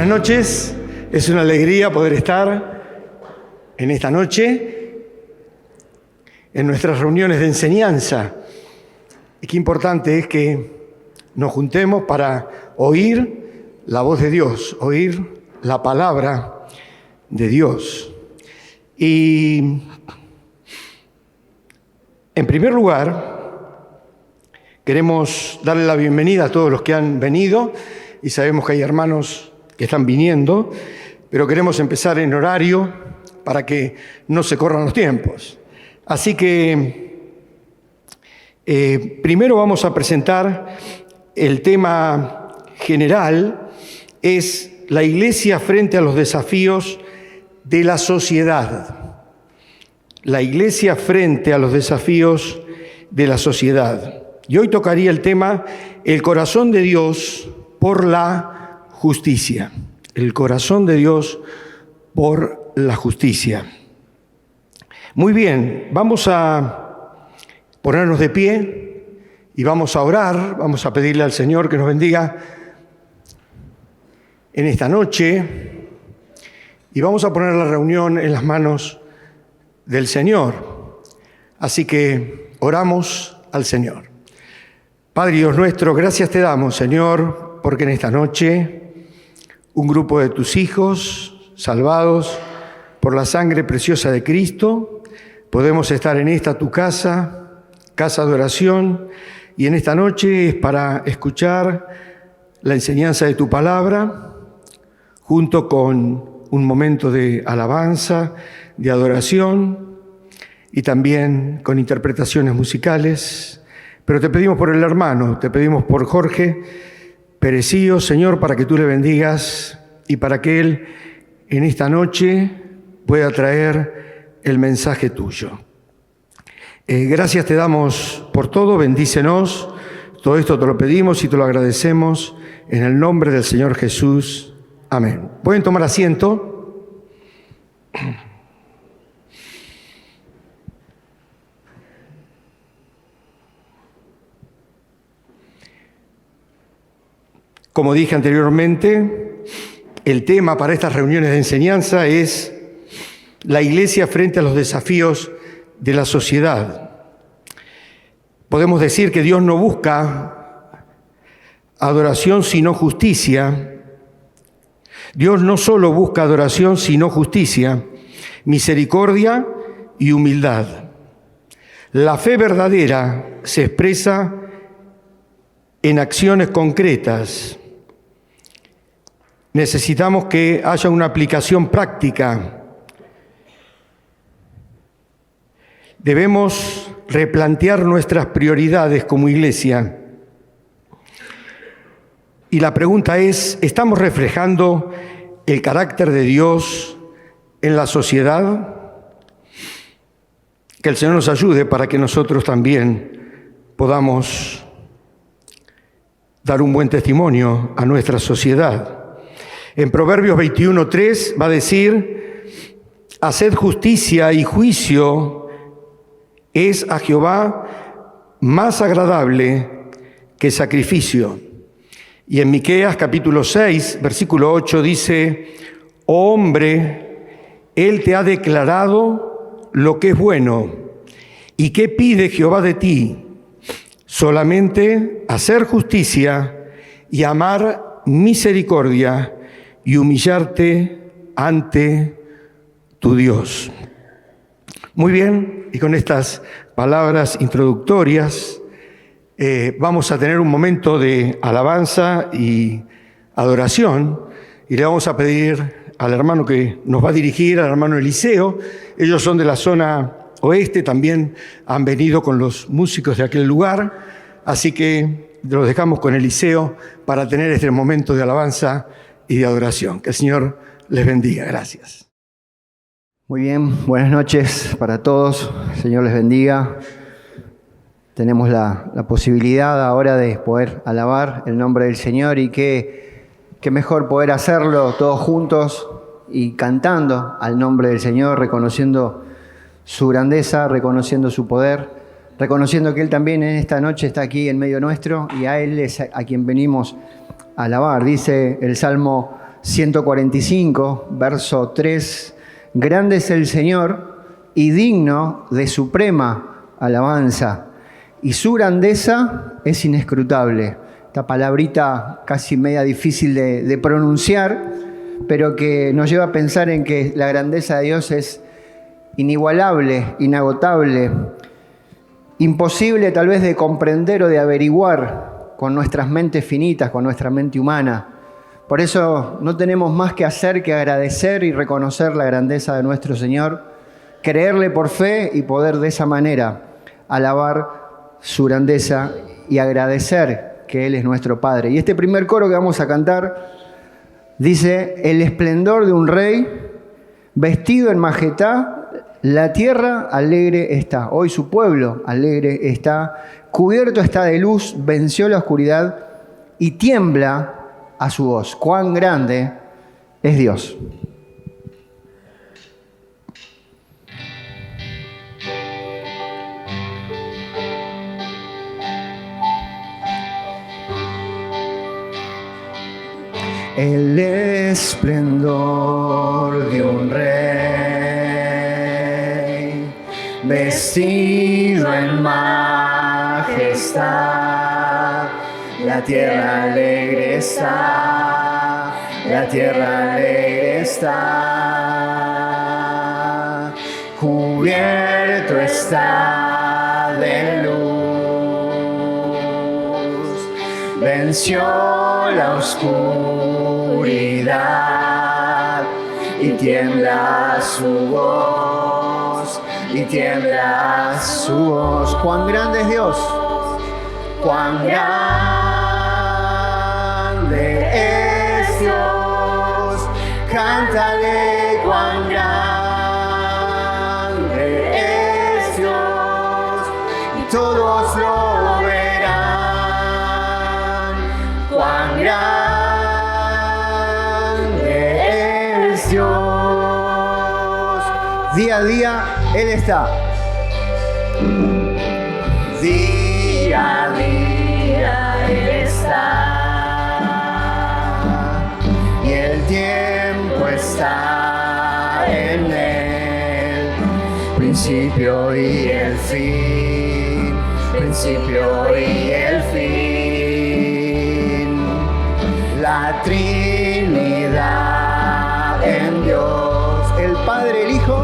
Buenas noches, es una alegría poder estar en esta noche en nuestras reuniones de enseñanza. Y qué importante es que nos juntemos para oír la voz de Dios, oír la palabra de Dios. Y en primer lugar, queremos darle la bienvenida a todos los que han venido y sabemos que hay hermanos que están viniendo, pero queremos empezar en horario para que no se corran los tiempos. Así que primero vamos a presentar el tema general, es la Iglesia frente a los desafíos de la sociedad. La Iglesia frente a los desafíos de la sociedad. Y hoy tocaría el tema, el corazón de Dios por la justicia. El corazón de Dios por la justicia. Muy bien, vamos a ponernos de pie y vamos a orar, vamos a pedirle al Señor que nos bendiga en esta noche y vamos a poner la reunión en las manos del Señor. Así que oramos al Señor. Padre Dios nuestro, gracias te damos, Señor, porque en esta noche un grupo de tus hijos, salvados por la sangre preciosa de Cristo, podemos estar en esta tu casa, casa de oración, y en esta noche es para escuchar la enseñanza de tu palabra, junto con un momento de alabanza, de adoración, y también con interpretaciones musicales. Pero te pedimos por el hermano, te pedimos por Jorge Perecillo, Señor, para que tú le bendigas y para que él en esta noche pueda traer el mensaje tuyo. Gracias te damos por todo, bendícenos. Todo esto te lo pedimos y te lo agradecemos en el nombre del Señor Jesús. Amén. ¿Pueden tomar asiento? Como dije anteriormente, el tema para estas reuniones de enseñanza es la Iglesia frente a los desafíos de la sociedad. Podemos decir que Dios no busca adoración sino justicia. Dios no solo busca adoración sino justicia, misericordia y humildad. La fe verdadera se expresa en acciones concretas. Necesitamos que haya una aplicación práctica. Debemos replantear nuestras prioridades como iglesia. Y la pregunta es, ¿estamos reflejando el carácter de Dios en la sociedad? Que el Señor nos ayude para que nosotros también podamos dar un buen testimonio a nuestra sociedad. En Proverbios 21:3 va a decir, haced justicia y juicio, es a Jehová más agradable que sacrificio. Y en Miqueas capítulo 6, versículo 8 dice, oh hombre, Él te ha declarado lo que es bueno. ¿Y qué pide Jehová de ti? Solamente hacer justicia y amar misericordia y humillarte ante tu Dios. Muy bien, y con estas palabras introductorias vamos a tener un momento de alabanza y adoración y le vamos a pedir al hermano que nos va a dirigir, al hermano Eliseo. Ellos son de la zona oeste, también han venido con los músicos de aquel lugar, así que los dejamos con Eliseo para tener este momento de alabanza y de adoración. Que el Señor les bendiga. Gracias. Muy bien, buenas noches para todos. El Señor les bendiga. Tenemos la posibilidad ahora de poder alabar el nombre del Señor y qué mejor poder hacerlo todos juntos y cantando al nombre del Señor, reconociendo su grandeza, reconociendo su poder, reconociendo que Él también en esta noche está aquí en medio nuestro y a Él es a quien venimos a alabar. Dice el Salmo 145, verso 3. Grande es el Señor y digno de suprema alabanza, y su grandeza es inescrutable. Esta palabrita casi media difícil de pronunciar, pero que nos lleva a pensar en que la grandeza de Dios es inigualable, inagotable, imposible tal vez de comprender o de averiguar con nuestras mentes finitas, con nuestra mente humana. Por eso no tenemos más que hacer que agradecer y reconocer la grandeza de nuestro Señor, creerle por fe y poder de esa manera alabar su grandeza y agradecer que Él es nuestro Padre. Y este primer coro que vamos a cantar dice: el esplendor de un rey, vestido en majestad, la tierra alegre está. Hoy su pueblo alegre está, cubierto está de luz, venció la oscuridad y tiembla a su voz. ¡Cuán grande es Dios! El esplendor de un rey, vestido en majestad, la tierra alegre está, la tierra alegre está, cubierto está de luz, venció la oscuridad y tiembla su voz, y tiembla su voz. ¡Cuán grande es Dios! ¡Cuán grande es Dios! Cántale, cuán grande es Dios, y todos lo verán. ¡Cuán grande es Dios! Día a día Él está. Día a día Él está. Y el tiempo está en Él. Principio y el fin. Principio y el fin. La Trinidad en Dios. El Padre, el Hijo.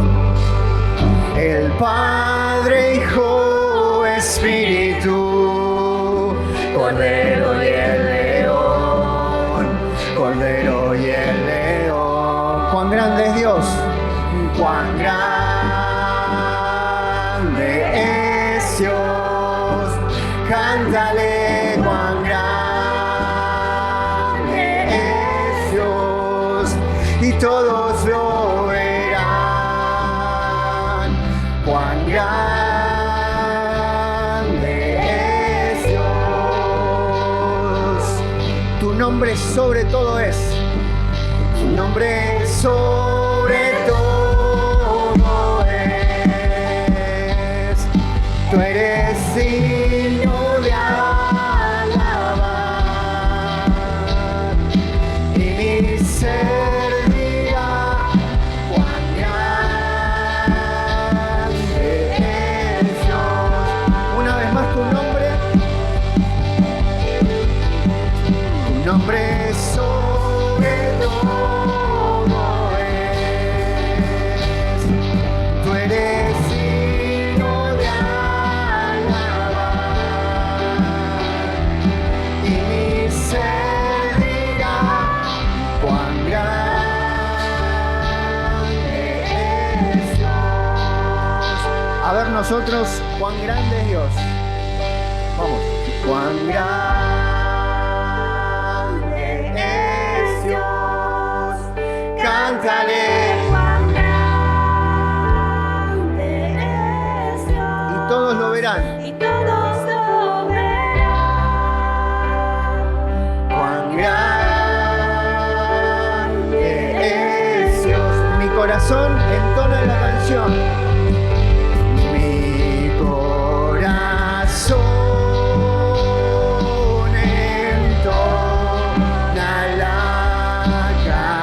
El Padre, Hijo, Espíritu, Cordero y el León, Cordero y el León. ¡Cuán grande es Dios! ¡Cuán grande es Dios! Cántale, cuán grande es Dios, y todos lo verán. ¡Cuán grande es Dios! Tu nombre sobre todo es. Tu nombre sobre todo es. Tú eres digno de alabar. Y mi ser dirá: cuán grande es Dios. Una vez más, tu nombre sobre todo es. Tú eres digno de alabar, y mi ser dirá: cuán grande es Dios. A ver nosotros, cuán grande es Dios. Vamos. Cuán grande es Dios. Cántale. Cuán grande es Dios. Y todos lo verán. Y todos lo verán. Cuán grande es Dios. Mi corazón entona la canción. Mi corazón entona la canción.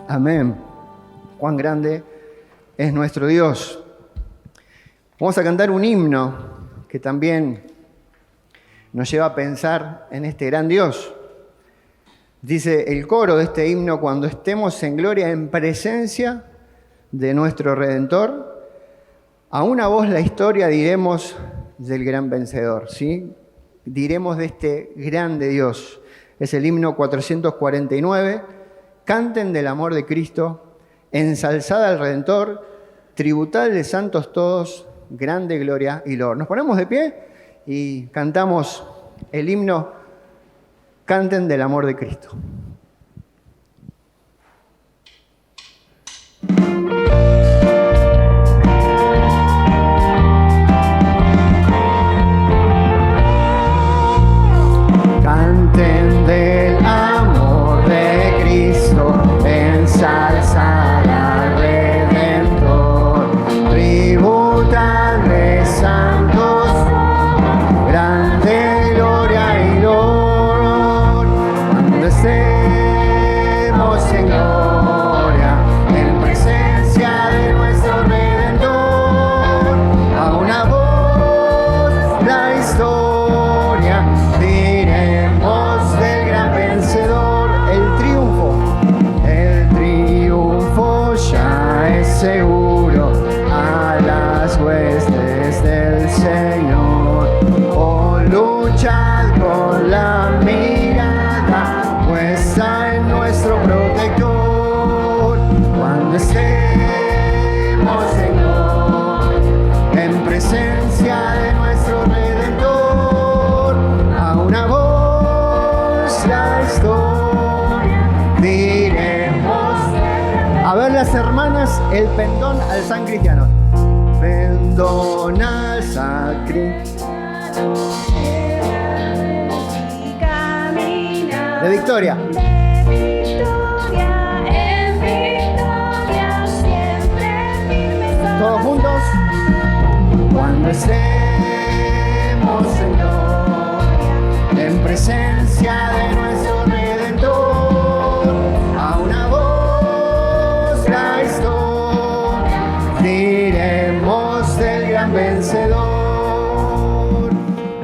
Amén. Cuán grande es nuestro Dios. Vamos a cantar un himno que también nos lleva a pensar en este gran Dios. Dice el coro de este himno: cuando estemos en gloria en presencia de nuestro Redentor, a una voz la historia diremos del gran vencedor, ¿sí? Diremos de este grande Dios. Es el himno 449. Canten del amor de Cristo, ensalzad al Redentor, tributadle santos todos, grande gloria y loor. Nos ponemos de pie y cantamos el himno Canten del amor de Cristo. Canten del amor de Cristo, ensalzad al Redentor, tributadle santos, grande gloria y loor. Cuando estemos en gloria, en presencia de nuestro Redentor, a una voz la historia diremos del gran vencedor. El triunfo ya es seguro a las huestes del Señor. Oh, luchad con la mirada puesta en nuestro protector. Cuando estemos en gloria, en presencia de nuestro Redentor, a una voz la historia diremos. A ver las hermanas, el pendón al San Cristiano. Pendón al San Cristiano. De victoria. De victoria en victoria, siempre firmes. Todos juntos. Cuando estemos en gloria, en presencia de nuestro Redentor, a una voz la historia diremos del gran vencedor.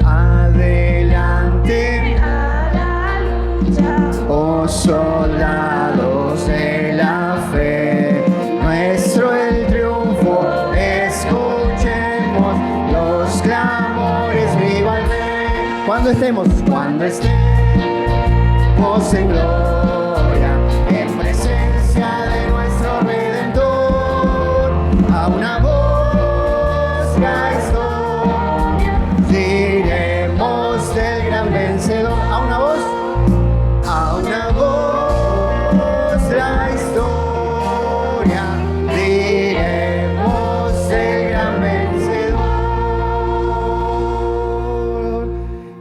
Adelante, A la lucha, oh soldados de la fe, nuestro el triunfo, escuchemos los clamores, viva el Rey. Cuando estemos en gloria, en presencia de nuestro Redentor, a una voz la historia diremos del gran vencedor. A una voz la historia diremos del gran vencedor.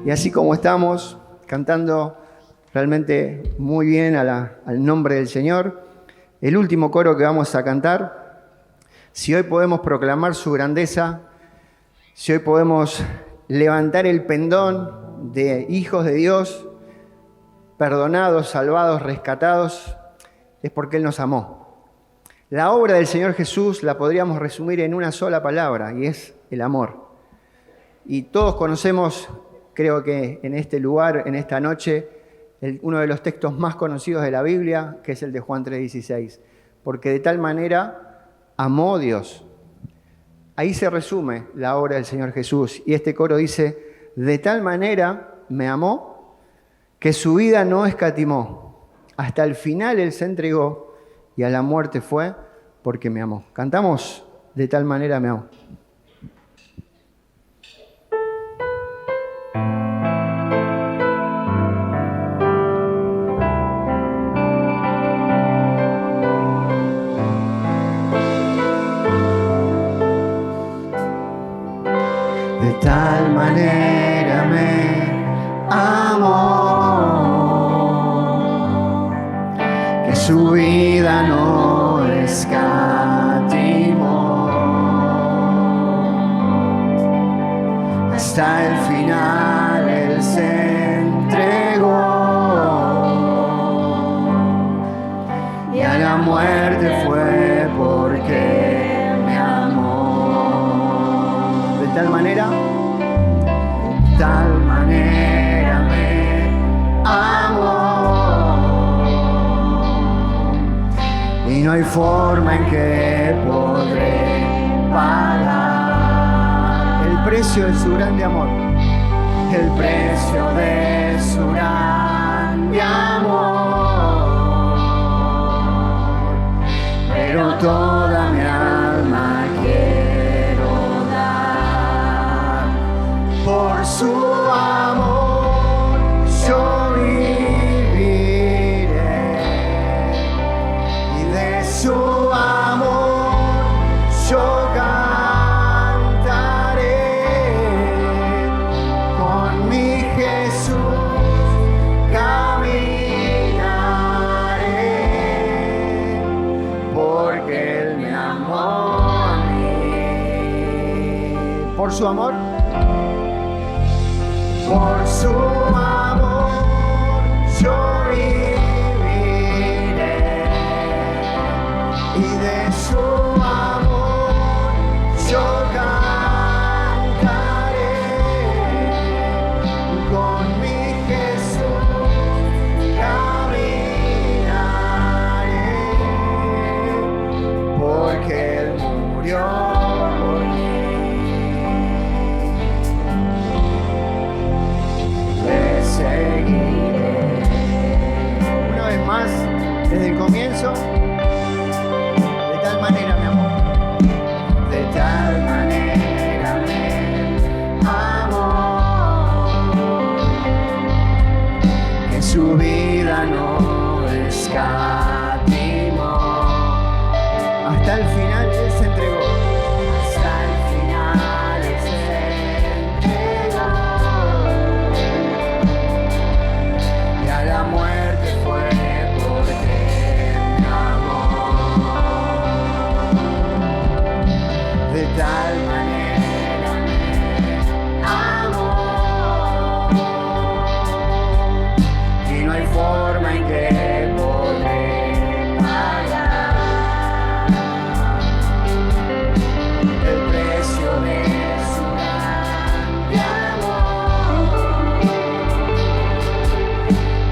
Y así como estamos cantando realmente muy bien al nombre del Señor, el último coro que vamos a cantar, si hoy podemos proclamar su grandeza, si hoy podemos levantar el pendón de hijos de Dios, perdonados, salvados, rescatados, es porque Él nos amó. La obra del Señor Jesús la podríamos resumir en una sola palabra, y es el amor. Y todos conocemos, creo que en este lugar, en esta noche, uno de los textos más conocidos de la Biblia, que es el de Juan 3:16. Porque de tal manera amó Dios. Ahí se resume la obra del Señor Jesús. Y este coro dice: de tal manera me amó que su vida no escatimó. Hasta el final Él se entregó y a la muerte fue porque me amó. Cantamos de tal manera me amó. De tal manera me amó que su vida no escatimó hasta el final. Él se entregó y a la muerte fue porque me amó. De tal manera me amó y no hay forma en que podré pagar el precio de su grande amor, el precio de su grande amor. Pero toda mi alma quiero dar por su amor, yo viviré y de su amor yo cantaré. Con mi Jesús caminaré, porque Él me amó a mí. Por su amor, por su amor yo viviré y de su amor yo cantaré. Con mi Jesús caminaré, porque Él murió por mí. Le seguiré. Una vez más, desde el comienzo, de tal manera me amó, de tal manera me amó, que su vida no escatimó. Hasta el final Él se entregó. Hasta el final Él se entregó. Y a la muerte fue porque me amó. De tal manera me amó y no hay forma en que podré pagar el precio de su grande amor.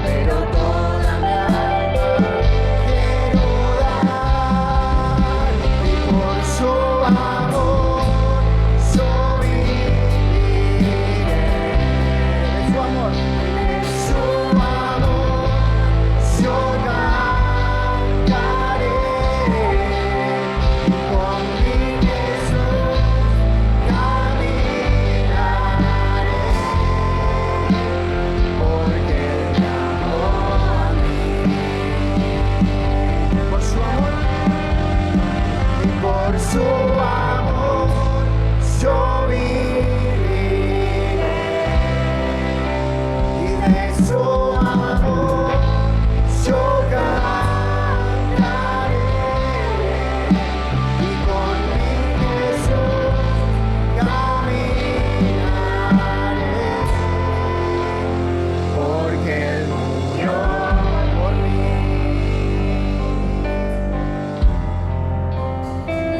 Pero toda mi alma quiero dar, y por su amor yo viviré. De su amor yo cantaré. Con mi Jesús caminaré, porque Él me amó a mí. Por su amor y por su amor yo viviré y de su amor yo cantaré. Y con mi Jesús caminaré, porque Él murió por mí.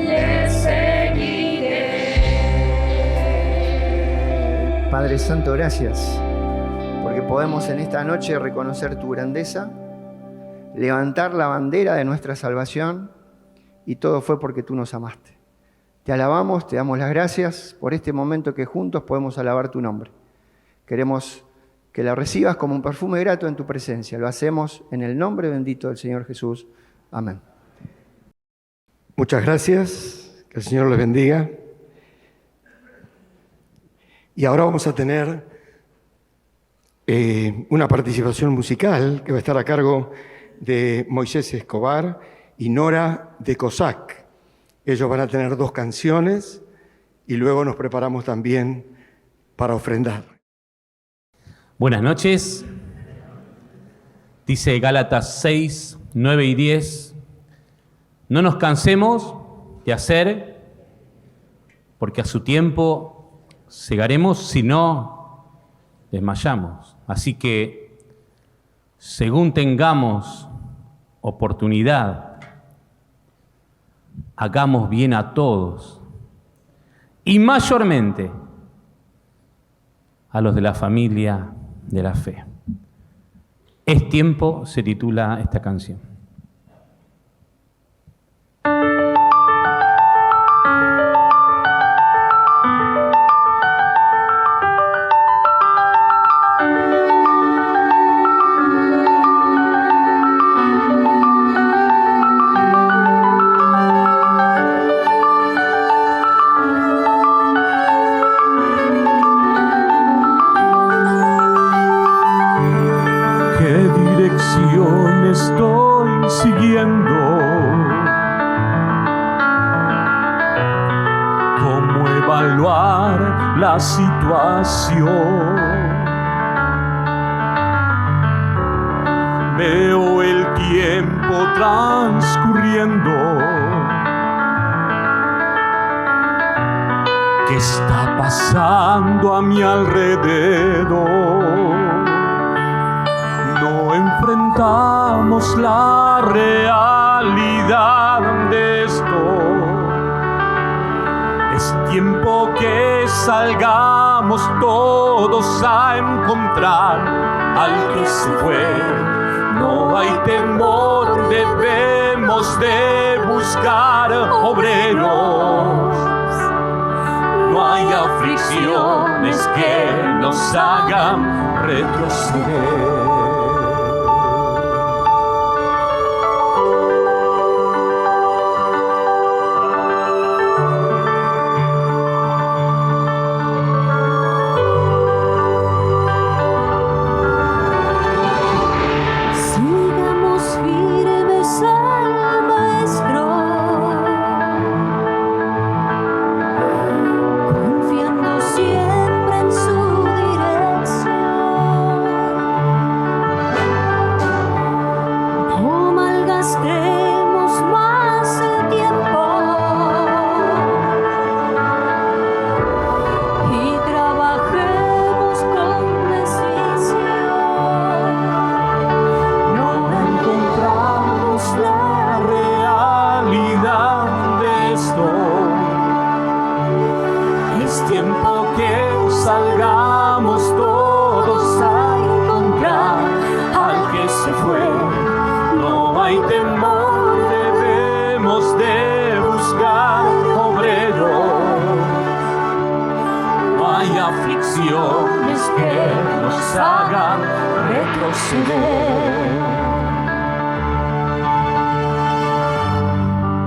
Le seguiré. Padre Santo, gracias, porque podemos en esta noche reconocer tu grandeza, levantar la bandera de nuestra salvación, y todo fue porque tú nos amaste. Te alabamos, te damos las gracias por este momento que juntos podemos alabar tu nombre. Queremos que la recibas como un perfume grato en tu presencia. Lo hacemos en el nombre bendito del Señor Jesús. Amén. Muchas gracias. Que el Señor les bendiga. Y ahora vamos a tener una participación musical que va a estar a cargo de Moisés Escobar y Nora de Cosac. Ellos van a tener 2 canciones y luego nos preparamos también para ofrendar. Buenas noches. Dice Gálatas 6, 9 y 10. No nos cansemos de hacer, porque a su tiempo segaremos si no desmayamos. Así que, según tengamos oportunidad, hagamos bien a todos, y mayormente a los de la familia de la fe. Es tiempo, se titula esta canción. Estoy siguiendo, cómo evaluar la situación. Veo el tiempo transcurriendo. ¿Qué está pasando a mi alrededor? No enfrentamos la realidad de esto. Es tiempo que salgamos todos a encontrar al que se fue. No hay temor, debemos de buscar obreros. No hay aflicciones que nos hagan retroceder.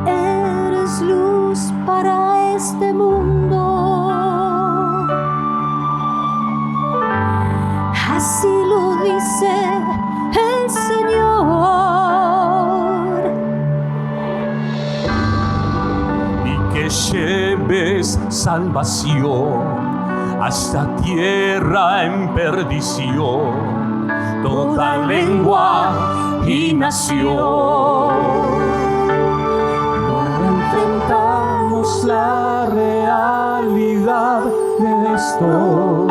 Eres luz para este mundo, así lo dice el Señor. Y que lleves salvación hasta tierra en perdición, toda lengua y nación. No enfrentamos la realidad de esto.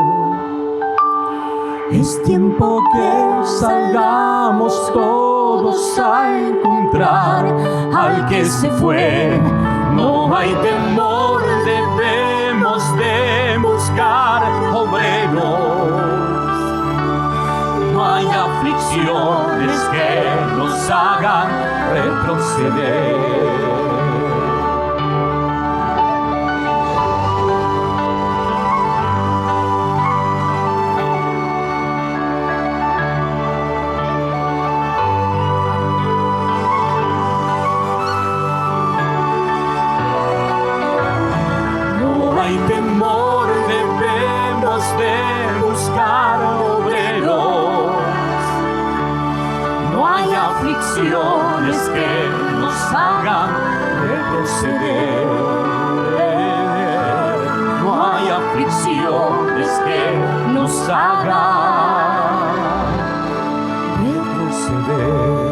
Es tiempo que salgamos todos a encontrar al que se fue. No hay temor, debemos de buscar obreros. No hay aflicciones que nos hagan retroceder. hay temor, debemos de buscar obreros. No hay aflicciones que nos hagan retroceder. No hay aflicciones que nos hagan retroceder.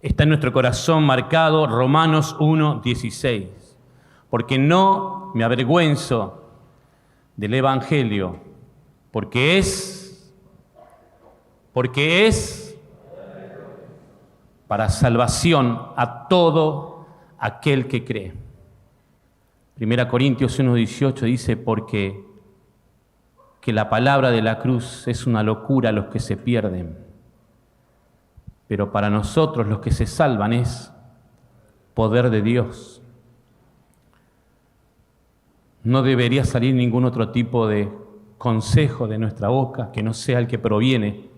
Está en nuestro corazón marcado Romanos 1:16, porque no me avergüenzo del Evangelio, porque es para salvación a todo aquel que cree. 1 Corintios 1:18 dice, porque que la palabra de la cruz es una locura a los que se pierden, pero para nosotros los que se salvan es poder de Dios. No debería salir ningún otro tipo de consejo de nuestra boca que no sea el que proviene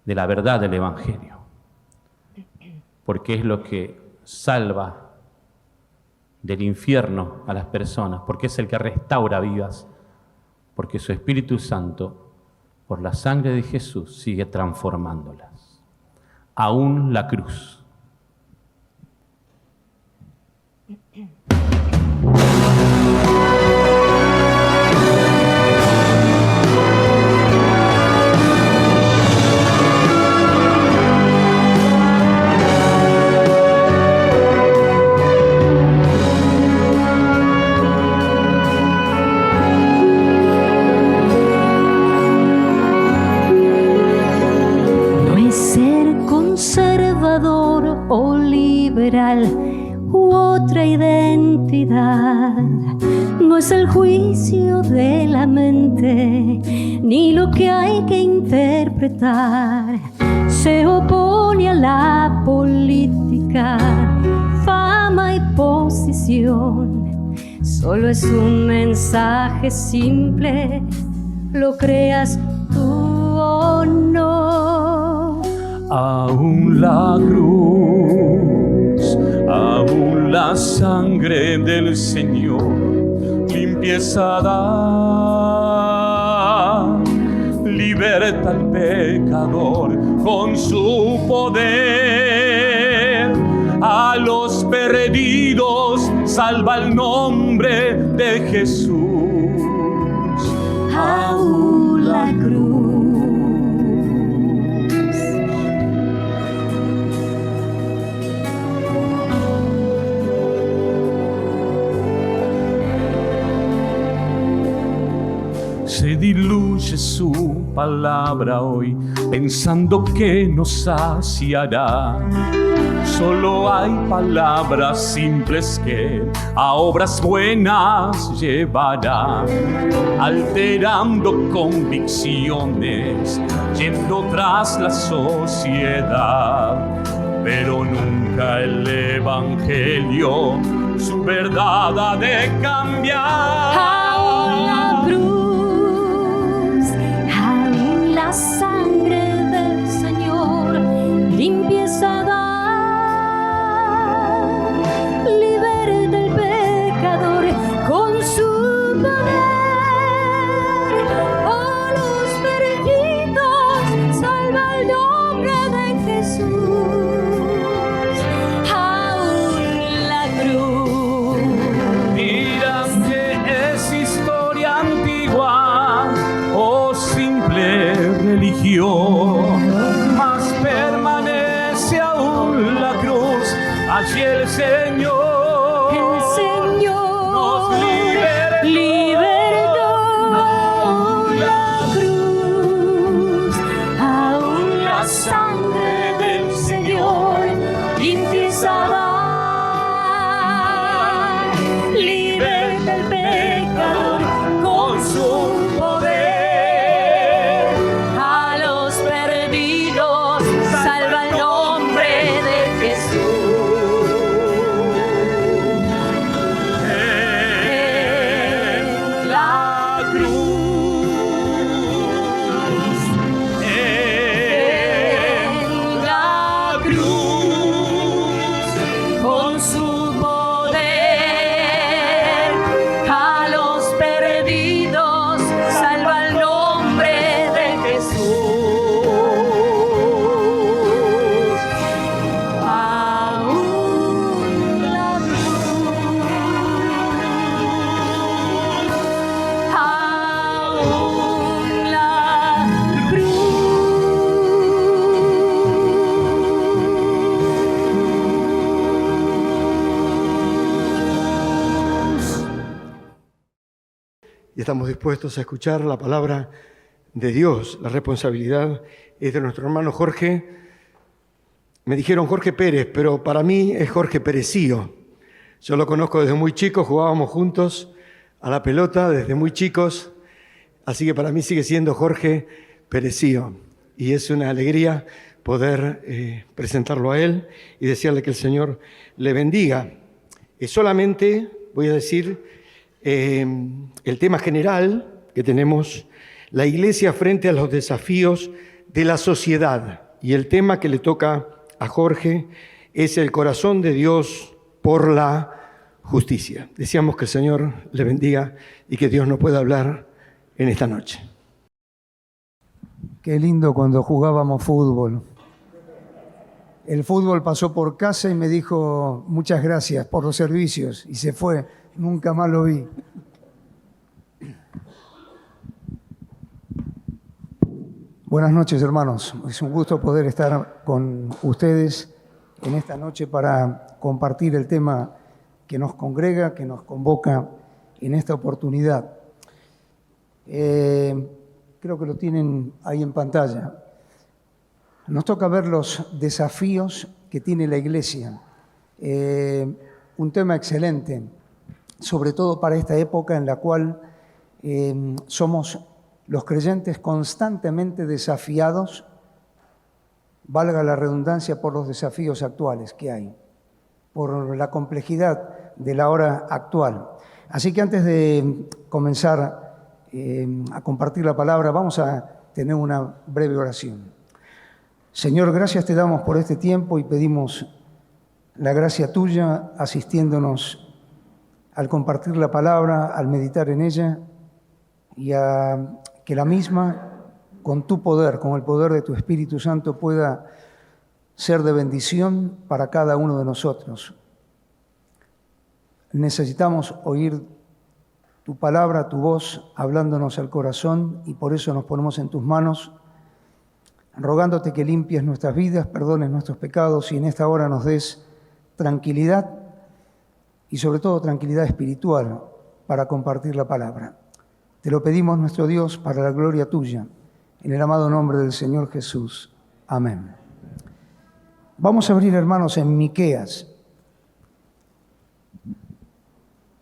de la verdad del Evangelio, porque es lo que salva del infierno a las personas, porque es el que restaura vidas, porque su Espíritu Santo, por la sangre de Jesús, sigue transformándolas. Aún la cruz. O liberal u otra identidad, no es el juicio de la mente ni lo que hay que interpretar. Se opone a la política, fama y posición. Solo es un mensaje simple, lo creas tú o no. Aún la cruz, aún la sangre del Señor, limpieza da, liberta al pecador con su poder. A los perdidos salva el nombre de Jesús. Aún la cruz. Se diluye su palabra hoy, pensando que nos saciará. Solo hay palabras simples que a obras buenas llevará, alterando convicciones, yendo tras la sociedad. Pero nunca el Evangelio su verdad ha de cambiar. La sangre del Señor limpieza da, liberta al pecador con su poder. Oh, los perdidos salva el nombre de Jesús. Aún la cruz. Dirán que es historia antigua o simple religión, mas permanece aún la cruz. Allí el Señor nos libertó. Aún la cruz, aún la sangre del Señor limpieza da, liberta al pecador con su poder. Salva el nombre estamos dispuestos a escuchar la palabra de Dios. La responsabilidad es de nuestro hermano Jorge. Me dijeron Jorge Pérez, pero para mí es Jorge Perecío. Yo lo conozco desde muy chico, jugábamos juntos a la pelota desde muy chicos, así que para mí sigue siendo Jorge Perecío. Y es una alegría poder presentarlo a él y desearle que el Señor le bendiga. Solamente voy a decir el tema general que tenemos, la iglesia frente a los desafíos de la sociedad. Y el tema que le toca a Jorge es el corazón de Dios por la justicia. Deseamos que el Señor le bendiga y que Dios nos pueda hablar en esta noche. Qué lindo cuando jugábamos fútbol. El fútbol pasó por casa y me dijo muchas gracias por los servicios y se fue. Nunca más lo vi. Buenas noches, hermanos. Es un gusto poder estar con ustedes en esta noche para compartir el tema que nos congrega, que nos convoca en esta oportunidad. Creo que lo tienen ahí en pantalla. Nos toca ver los desafíos que tiene la Iglesia. Un tema excelente, sobre todo para esta época en la cual somos los creyentes constantemente desafiados, valga la redundancia, por los desafíos actuales que hay, por la complejidad de la hora actual. Así que antes de comenzar a compartir la palabra, vamos a tener una breve oración. Señor, gracias te damos por este tiempo y pedimos la gracia tuya asistiéndonos al compartir la palabra, al meditar en ella y a que la misma, con tu poder, con el poder de tu Espíritu Santo, pueda ser de bendición para cada uno de nosotros. Necesitamos oír tu palabra, tu voz, hablándonos al corazón, y por eso nos ponemos en tus manos, rogándote que limpies nuestras vidas, perdones nuestros pecados y en esta hora nos des tranquilidad y sobre todo tranquilidad espiritual para compartir la palabra. Te lo pedimos, nuestro Dios, para la gloria tuya, en el amado nombre del Señor Jesús. Amén. Vamos a abrir, hermanos, en Miqueas.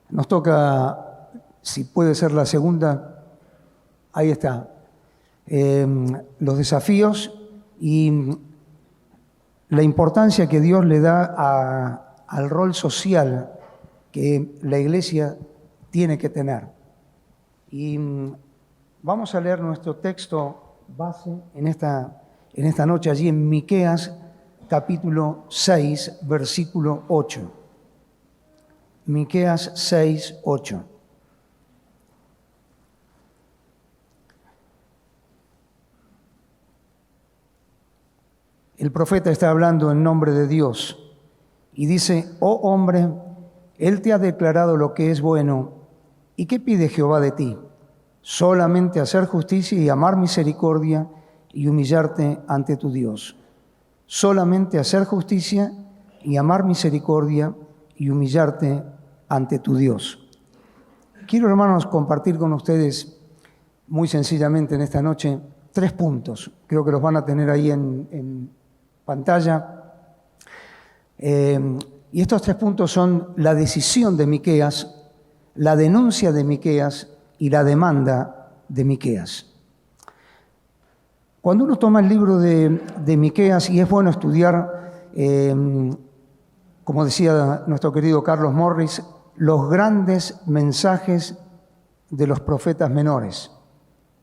Nos toca, si puede ser la segunda, ahí está. Los desafíos y la importancia que Dios le da al rol social que la Iglesia tiene que tener. Y vamos a leer nuestro texto base en esta noche, allí en Miqueas, capítulo 6, versículo 8. Miqueas 6, 8. El profeta está hablando en nombre de Dios y dice: oh hombre, Él te ha declarado lo que es bueno. ¿Y qué pide Jehová de ti? Solamente hacer justicia y amar misericordia y humillarte ante tu Dios. Solamente hacer justicia y amar misericordia y humillarte ante tu Dios. Quiero, hermanos, compartir con ustedes muy sencillamente en esta noche 3 puntos. Creo que los van a tener ahí en pantalla. Y estos 3 puntos son la decisión de Miqueas, la denuncia de Miqueas y la demanda de Miqueas. Cuando uno toma el libro de Miqueas, y es bueno estudiar, como decía nuestro querido Carlos Morris, los grandes mensajes de los profetas menores,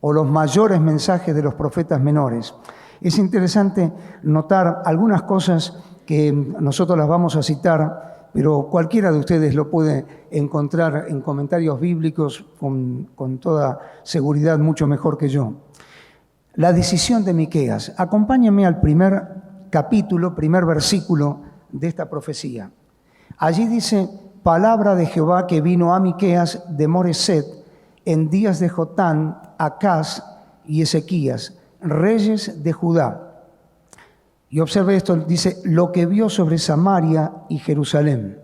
o los mayores mensajes de los profetas menores. Es interesante notar algunas cosas que nosotros las vamos a citar, pero cualquiera de ustedes lo puede encontrar en comentarios bíblicos con toda seguridad, mucho mejor que yo. La decisión de Miqueas. Acompáñenme al primer capítulo, primer versículo de esta profecía. Allí dice: palabra de Jehová que vino a Miqueas de Moreset en días de Jotán, Acaz y Ezequías, reyes de Judá. Y observe esto, dice: lo que vio sobre Samaria y Jerusalén.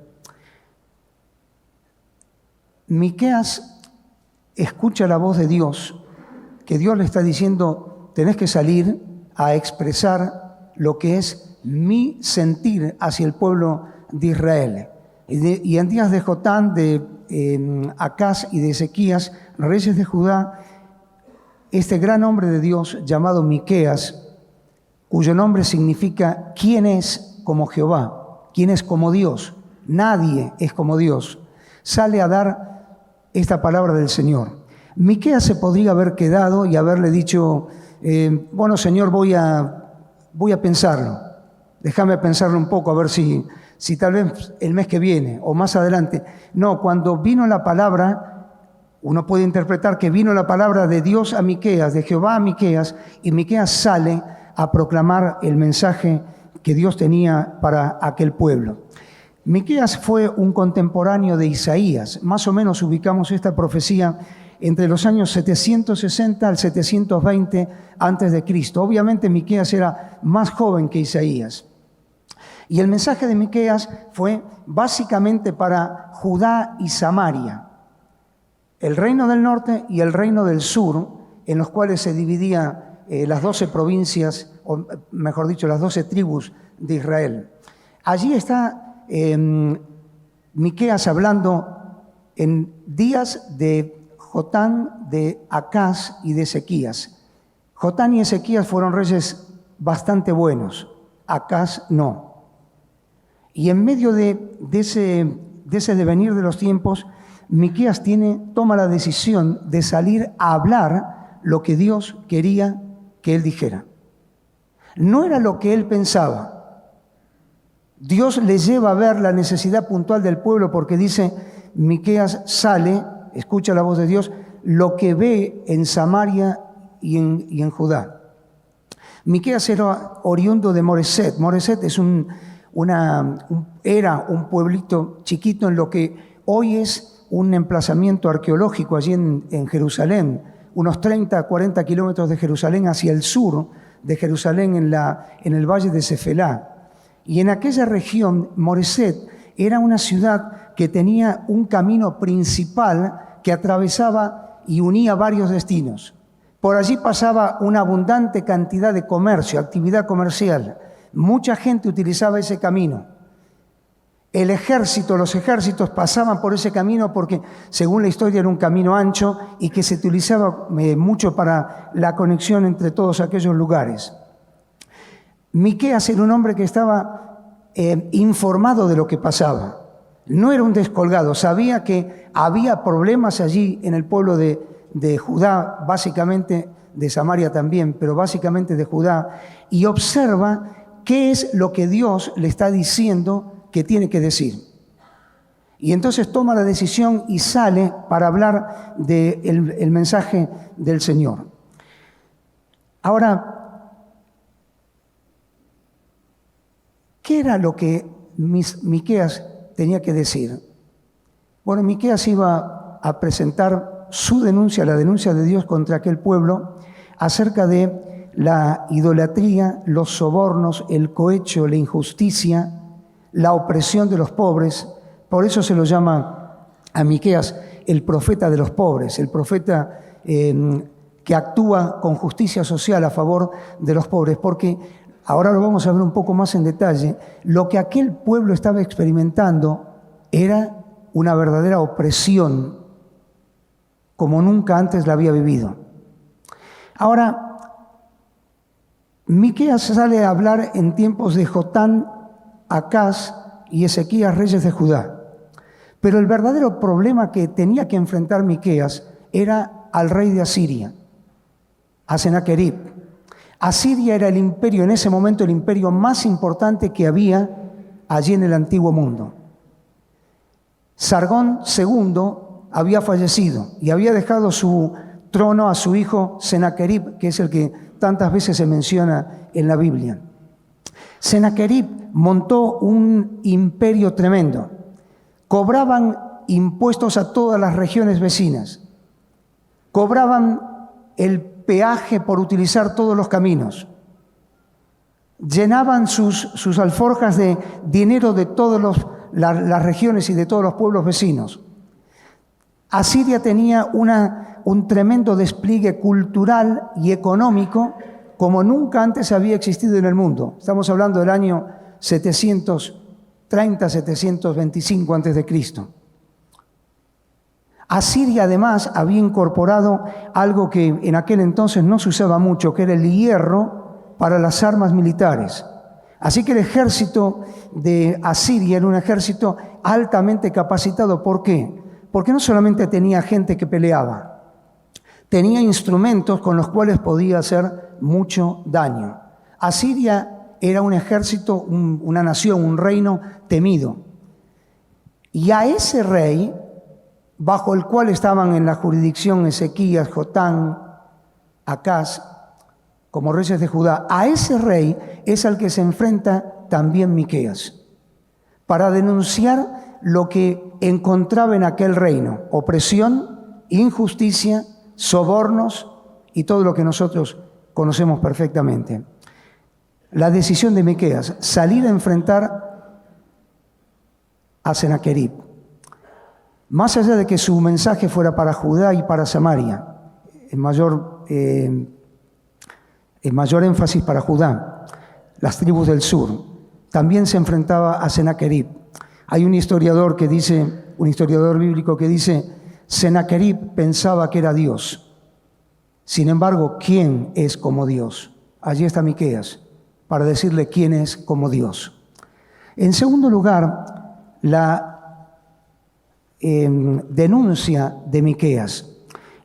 Miqueas escucha la voz de Dios, que Dios le está diciendo, tenés que salir a expresar lo que es mi sentir hacia el pueblo de Israel. Y en días de Jotán, de Acaz y de Ezequías, reyes de Judá, este gran hombre de Dios llamado Miqueas, cuyo nombre significa ¿quién es como Jehová? ¿Quién es como Dios? Nadie es como Dios. Sale a dar esta palabra del Señor. Miqueas se podría haber quedado y haberle dicho, bueno, Señor, voy a pensarlo. Déjame pensarlo un poco, a ver si tal vez el mes que viene o más adelante. No, cuando vino la palabra, uno puede interpretar que vino la palabra de Dios a Miqueas, de Jehová a Miqueas, y Miqueas sale a proclamar el mensaje que Dios tenía para aquel pueblo. Miqueas fue un contemporáneo de Isaías. Más o menos ubicamos esta profecía entre los años 760 al 720 a.C. Obviamente Miqueas era más joven que Isaías. Y el mensaje de Miqueas fue básicamente para Judá y Samaria, el reino del norte y el reino del sur, en los cuales se dividían las 12 provincias, o mejor dicho, las 12 tribus de Israel. Allí está Miqueas hablando en días de Jotán, de Acaz y de Ezequías. Jotán y Ezequías fueron reyes bastante buenos, Acaz no. Y en medio de ese devenir de los tiempos, Miqueas toma la decisión de salir a hablar lo que Dios quería que él dijera. No era lo que él pensaba. Dios le lleva a ver la necesidad puntual del pueblo porque dice, Miqueas sale, escucha la voz de Dios, lo que ve en Samaria y en Judá. Miqueas era oriundo de Moreset. Moreset es era un pueblito chiquito en lo que hoy es un emplazamiento arqueológico allí en Jerusalén, unos 30 a 40 kilómetros de Jerusalén hacia el sur de Jerusalén en el valle de Cefelá. Y en aquella región, Moreset era una ciudad que tenía un camino principal que atravesaba y unía varios destinos. Por allí pasaba una abundante cantidad de comercio, actividad comercial. Mucha gente utilizaba ese camino. Los ejércitos pasaban por ese camino porque, según la historia, era un camino ancho y que se utilizaba mucho para la conexión entre todos aquellos lugares. Miqueas era un hombre que estaba informado de lo que pasaba. No era un descolgado, sabía que había problemas allí en el pueblo de Judá, básicamente de Samaria también, pero básicamente de Judá, y observa qué es lo que Dios le está diciendo que tiene que decir. Y entonces toma la decisión y sale para hablar del mensaje del Señor. Ahora, ¿qué era lo que Miqueas tenía que decir? Bueno, Miqueas iba a presentar su denuncia, la denuncia de Dios contra aquel pueblo, acerca de la idolatría, los sobornos, el cohecho, la injusticia, la opresión de los pobres. Por eso se lo llama a Miqueas el profeta de los pobres, el profeta que actúa con justicia social a favor de los pobres, porque ahora lo vamos a ver un poco más en detalle, lo que aquel pueblo estaba experimentando era una verdadera opresión como nunca antes la había vivido. Ahora, Miqueas sale a hablar en tiempos de Jotán, Acaz y Ezequías, reyes de Judá. Pero el verdadero problema que tenía que enfrentar Miqueas era al rey de Asiria, a Senaquerib. Asiria era el imperio, en ese momento el imperio más importante que había allí en el antiguo mundo. Sargón II había fallecido y había dejado su trono a su hijo Senaquerib, que es el que tantas veces se menciona en la Biblia. Senaquerib montó un imperio tremendo. Cobraban impuestos a todas las regiones vecinas. Cobraban el peaje por utilizar todos los caminos. Llenaban sus alforjas de dinero de todas las regiones y de todos los pueblos vecinos. Asiria tenía un tremendo despliegue cultural y económico como nunca antes había existido en el mundo. Estamos hablando del año 730-725 a.C. Asiria además había incorporado algo que en aquel entonces no se usaba mucho, que era el hierro para las armas militares. Así que el ejército de Asiria era un ejército altamente capacitado. ¿Por qué? Porque no solamente tenía gente que peleaba, tenía instrumentos con los cuales podía hacer mucho daño. Asiria era un ejército, una nación, un reino temido. Y a ese rey, bajo el cual estaban en la jurisdicción Ezequías, Jotán, Acaz, como reyes de Judá, a ese rey es al que se enfrenta también Miqueas, para denunciar lo que encontraba en aquel reino: opresión, injusticia, sobornos y todo lo que nosotros conocemos perfectamente. La decisión de Miqueas, salir a enfrentar a Sennacherib. Más allá de que su mensaje fuera para Judá y para Samaria, en mayor énfasis para Judá, las tribus del sur, también se enfrentaba a Sennacherib. Hay un historiador bíblico que dice: Sennacherib pensaba que era Dios. Sin embargo, ¿quién es como Dios? Allí está Miqueas, para decirle quién es como Dios. En segundo lugar, la denuncia de Miqueas.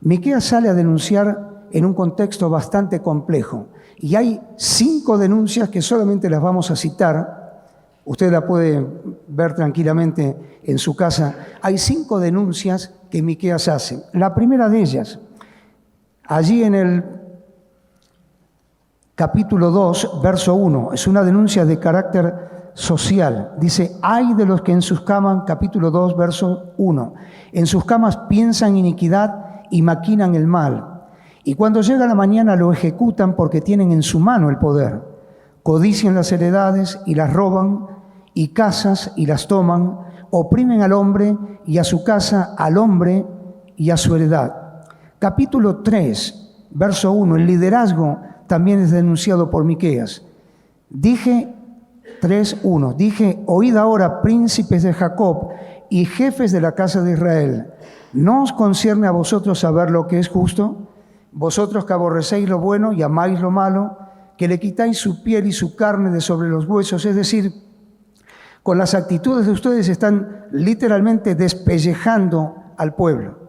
Miqueas sale a denunciar en un contexto bastante complejo. Y hay 5 denuncias que solamente las vamos a citar. Usted la puede ver tranquilamente en su casa. Hay 5 denuncias que Miqueas hace. La primera de ellas, allí en el capítulo 2, verso 1, es una denuncia de carácter social. Dice: ay de los que en sus camas, capítulo 2, verso 1, en sus camas piensan iniquidad y maquinan el mal. Y cuando llega la mañana lo ejecutan porque tienen en su mano el poder. Codician las heredades y las roban, y casas y las toman, oprimen al hombre y a su casa, al hombre y a su heredad. Capítulo 3, verso 1, el liderazgo también es denunciado por Miqueas. Dije, 3:1, dije: oíd ahora, príncipes de Jacob y jefes de la casa de Israel, ¿no os concierne a vosotros saber lo que es justo? Vosotros que aborrecéis lo bueno y amáis lo malo, que le quitáis su piel y su carne de sobre los huesos, es decir, con las actitudes de ustedes están literalmente despellejando al pueblo.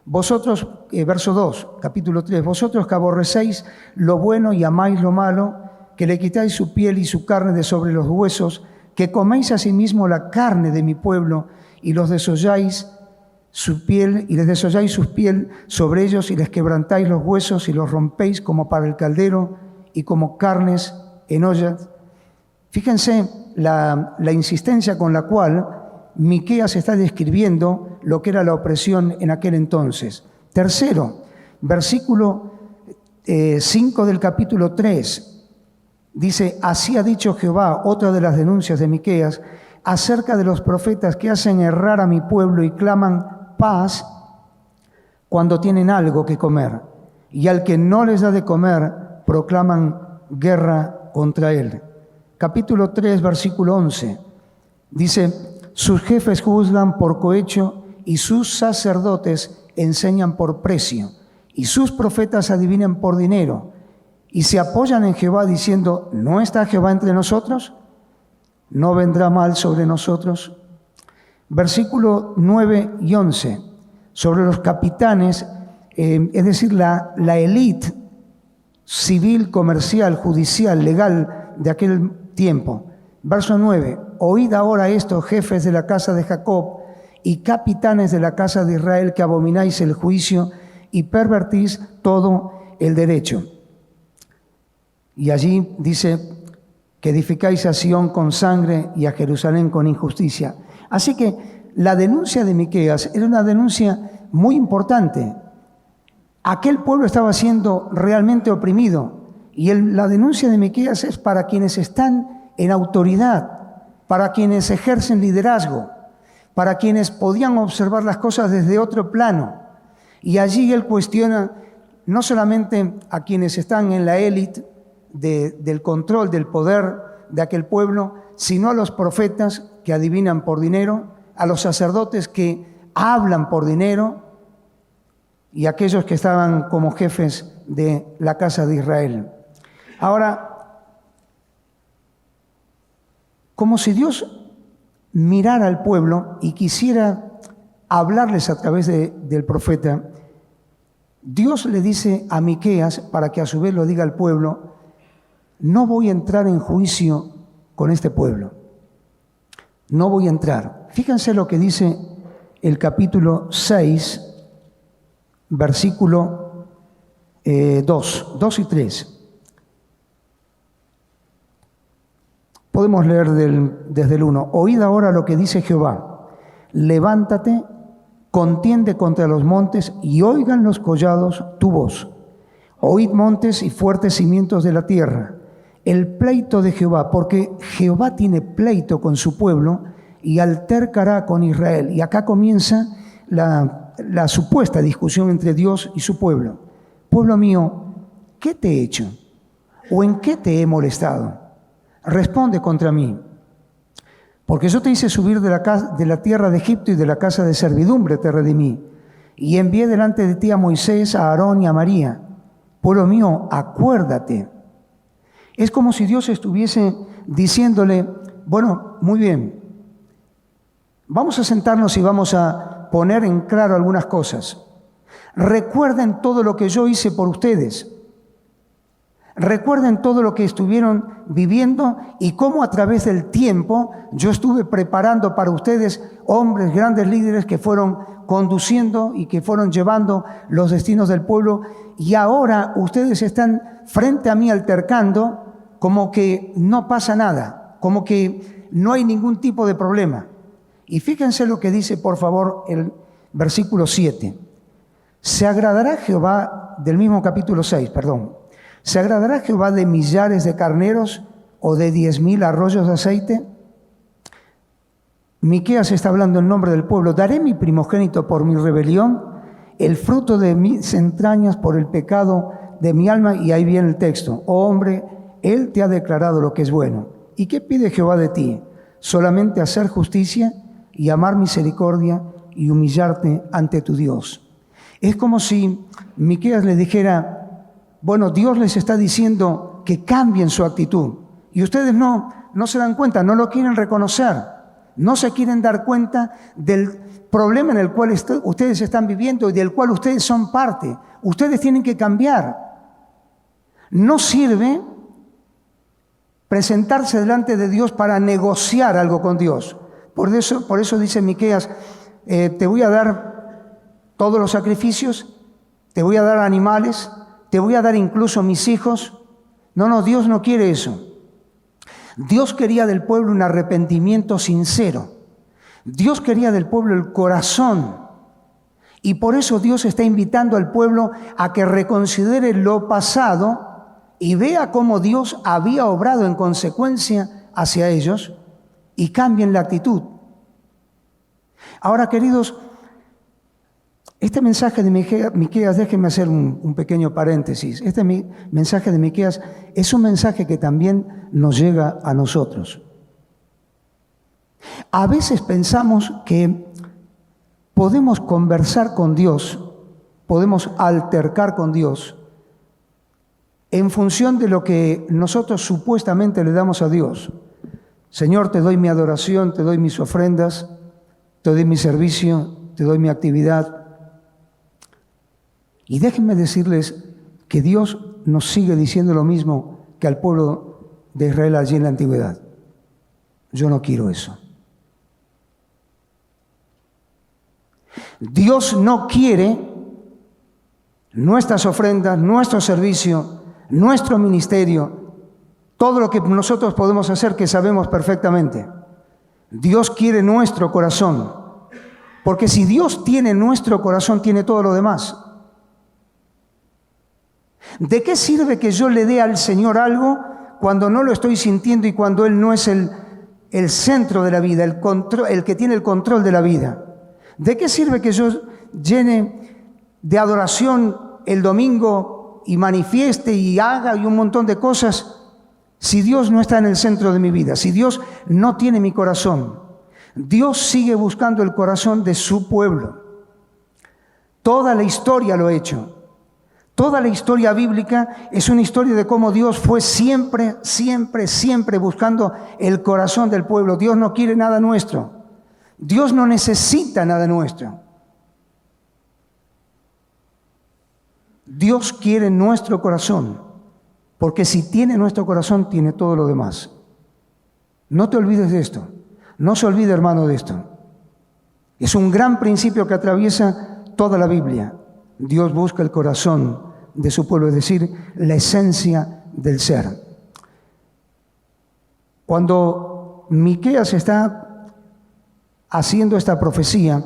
Vosotros, verso 2, capítulo 3, vosotros que aborrecéis lo bueno y amáis lo malo, que le quitáis su piel y su carne de sobre los huesos, que coméis asimismo la carne de mi pueblo y los desolláis su piel y les desolláis su piel sobre ellos y les quebrantáis los huesos y los rompéis como para el caldero y como carnes en ollas. Fíjense la insistencia con la cual Miqueas está describiendo lo que era la opresión en aquel entonces. Tercero, versículo 5 del capítulo 3, dice: así ha dicho Jehová, otra de las denuncias de Miqueas, acerca de los profetas que hacen errar a mi pueblo y claman paz cuando tienen algo que comer, y al que no les da de comer proclaman guerra contra él. Capítulo 3, versículo 11, dice: sus jefes juzgan por cohecho y sus sacerdotes enseñan por precio, y sus profetas adivinan por dinero, y se apoyan en Jehová diciendo: ¿no está Jehová entre nosotros? ¿No vendrá mal sobre nosotros? Versículo 9 y 11, sobre los capitanes, es decir, la élite civil, comercial, judicial, legal de aquel tiempo. Verso 9, oíd ahora esto, jefes de la casa de Jacob y capitanes de la casa de Israel, que abomináis el juicio y pervertís todo el derecho. Y allí dice que edificáis a Sión con sangre y a Jerusalén con injusticia. Así que la denuncia de Miqueas era una denuncia muy importante. Aquel pueblo estaba siendo realmente oprimido, y la denuncia de Miqueas es para quienes están en autoridad, para quienes ejercen liderazgo, para quienes podían observar las cosas desde otro plano. Y allí él cuestiona no solamente a quienes están en la élite del control, del poder de aquel pueblo, sino a los profetas que adivinan por dinero, a los sacerdotes que hablan por dinero y a aquellos que estaban como jefes de la casa de Israel. Ahora, como si Dios mirara al pueblo y quisiera hablarles a través del profeta, Dios le dice a Miqueas, para que a su vez lo diga al pueblo: no voy a entrar en juicio con este pueblo. No voy a entrar. Fíjense lo que dice el capítulo 6, versículo 2 y 3. Podemos leer desde el 1. Oíd ahora lo que dice Jehová. Levántate, contiende contra los montes y oigan los collados tu voz. Oíd montes y fuertes cimientos de la tierra, el pleito de Jehová, porque Jehová tiene pleito con su pueblo y altercará con Israel. Y acá comienza la supuesta discusión entre Dios y su pueblo. Pueblo mío, ¿qué te he hecho? ¿O en qué te he molestado? Responde contra mí. Porque yo te hice subir de la tierra de Egipto y de la casa de servidumbre te redimí. Y envié delante de ti a Moisés, a Aarón y a María. Pueblo mío, acuérdate. Es como si Dios estuviese diciéndole: bueno, muy bien, vamos a sentarnos y vamos a poner en claro algunas cosas. Recuerden todo lo que yo hice por ustedes. Recuerden todo lo que estuvieron viviendo y cómo a través del tiempo yo estuve preparando para ustedes hombres, grandes líderes que fueron conduciendo y que fueron llevando los destinos del pueblo. Y ahora ustedes están frente a mí altercando como que no pasa nada, como que no hay ningún tipo de problema. Y fíjense lo que dice, por favor, el versículo 7. Se agradará Jehová, del mismo capítulo 6, perdón. ¿Se agradará Jehová de millares de carneros o de 10,000 arroyos de aceite? Miqueas está hablando en nombre del pueblo. ¿Daré mi primogénito por mi rebelión, el fruto de mis entrañas por el pecado de mi alma? Y ahí viene el texto. Oh hombre, él te ha declarado lo que es bueno. ¿Y qué pide Jehová de ti? Solamente hacer justicia y amar misericordia y humillarte ante tu Dios. Es como si Miqueas le dijera: bueno, Dios les está diciendo que cambien su actitud. Y ustedes no se dan cuenta, no lo quieren reconocer. No se quieren dar cuenta del problema en el cual ustedes están viviendo y del cual ustedes son parte. Ustedes tienen que cambiar. No sirve presentarse delante de Dios para negociar algo con Dios. Por eso dice Miqueas: te voy a dar todos los sacrificios, te voy a dar animales, te voy a dar incluso mis hijos. No, Dios no quiere eso. Dios quería del pueblo un arrepentimiento sincero. Dios quería del pueblo el corazón. Y por eso Dios está invitando al pueblo a que reconsidere lo pasado y vea cómo Dios había obrado en consecuencia hacia ellos y cambien la actitud. Ahora, queridos, este mensaje de Miqueas, déjenme hacer un pequeño paréntesis. Este mensaje de Miqueas es un mensaje que también nos llega a nosotros. A veces pensamos que podemos conversar con Dios, podemos altercar con Dios en función de lo que nosotros supuestamente le damos a Dios. Señor, te doy mi adoración, te doy mis ofrendas, te doy mi servicio, te doy mi actividad. Y déjenme decirles que Dios nos sigue diciendo lo mismo que al pueblo de Israel allí en la antigüedad. Yo no quiero eso. Dios no quiere nuestras ofrendas, nuestro servicio, nuestro ministerio, todo lo que nosotros podemos hacer que sabemos perfectamente. Dios quiere nuestro corazón, porque si Dios tiene nuestro corazón, tiene todo lo demás. ¿De qué sirve que yo le dé al Señor algo cuando no lo estoy sintiendo y cuando Él no es el el centro de la vida, el que tiene el control de la vida. ¿De qué sirve que yo llene de adoración el domingo y manifieste y haga y un montón de cosas si Dios no está en el centro de mi vida, si Dios no tiene mi corazón? Dios sigue buscando el corazón de su pueblo. Toda la historia lo ha hecho. Toda la historia bíblica es una historia de cómo Dios fue siempre, siempre, siempre buscando el corazón del pueblo. Dios no quiere nada nuestro. Dios no necesita nada nuestro. Dios quiere nuestro corazón, porque si tiene nuestro corazón, tiene todo lo demás. No te olvides de esto. No se olvide, hermano, de esto. Es un gran principio que atraviesa toda la Biblia. Dios busca el corazón de su pueblo, es decir, la esencia del ser. Cuando Miqueas está haciendo esta profecía,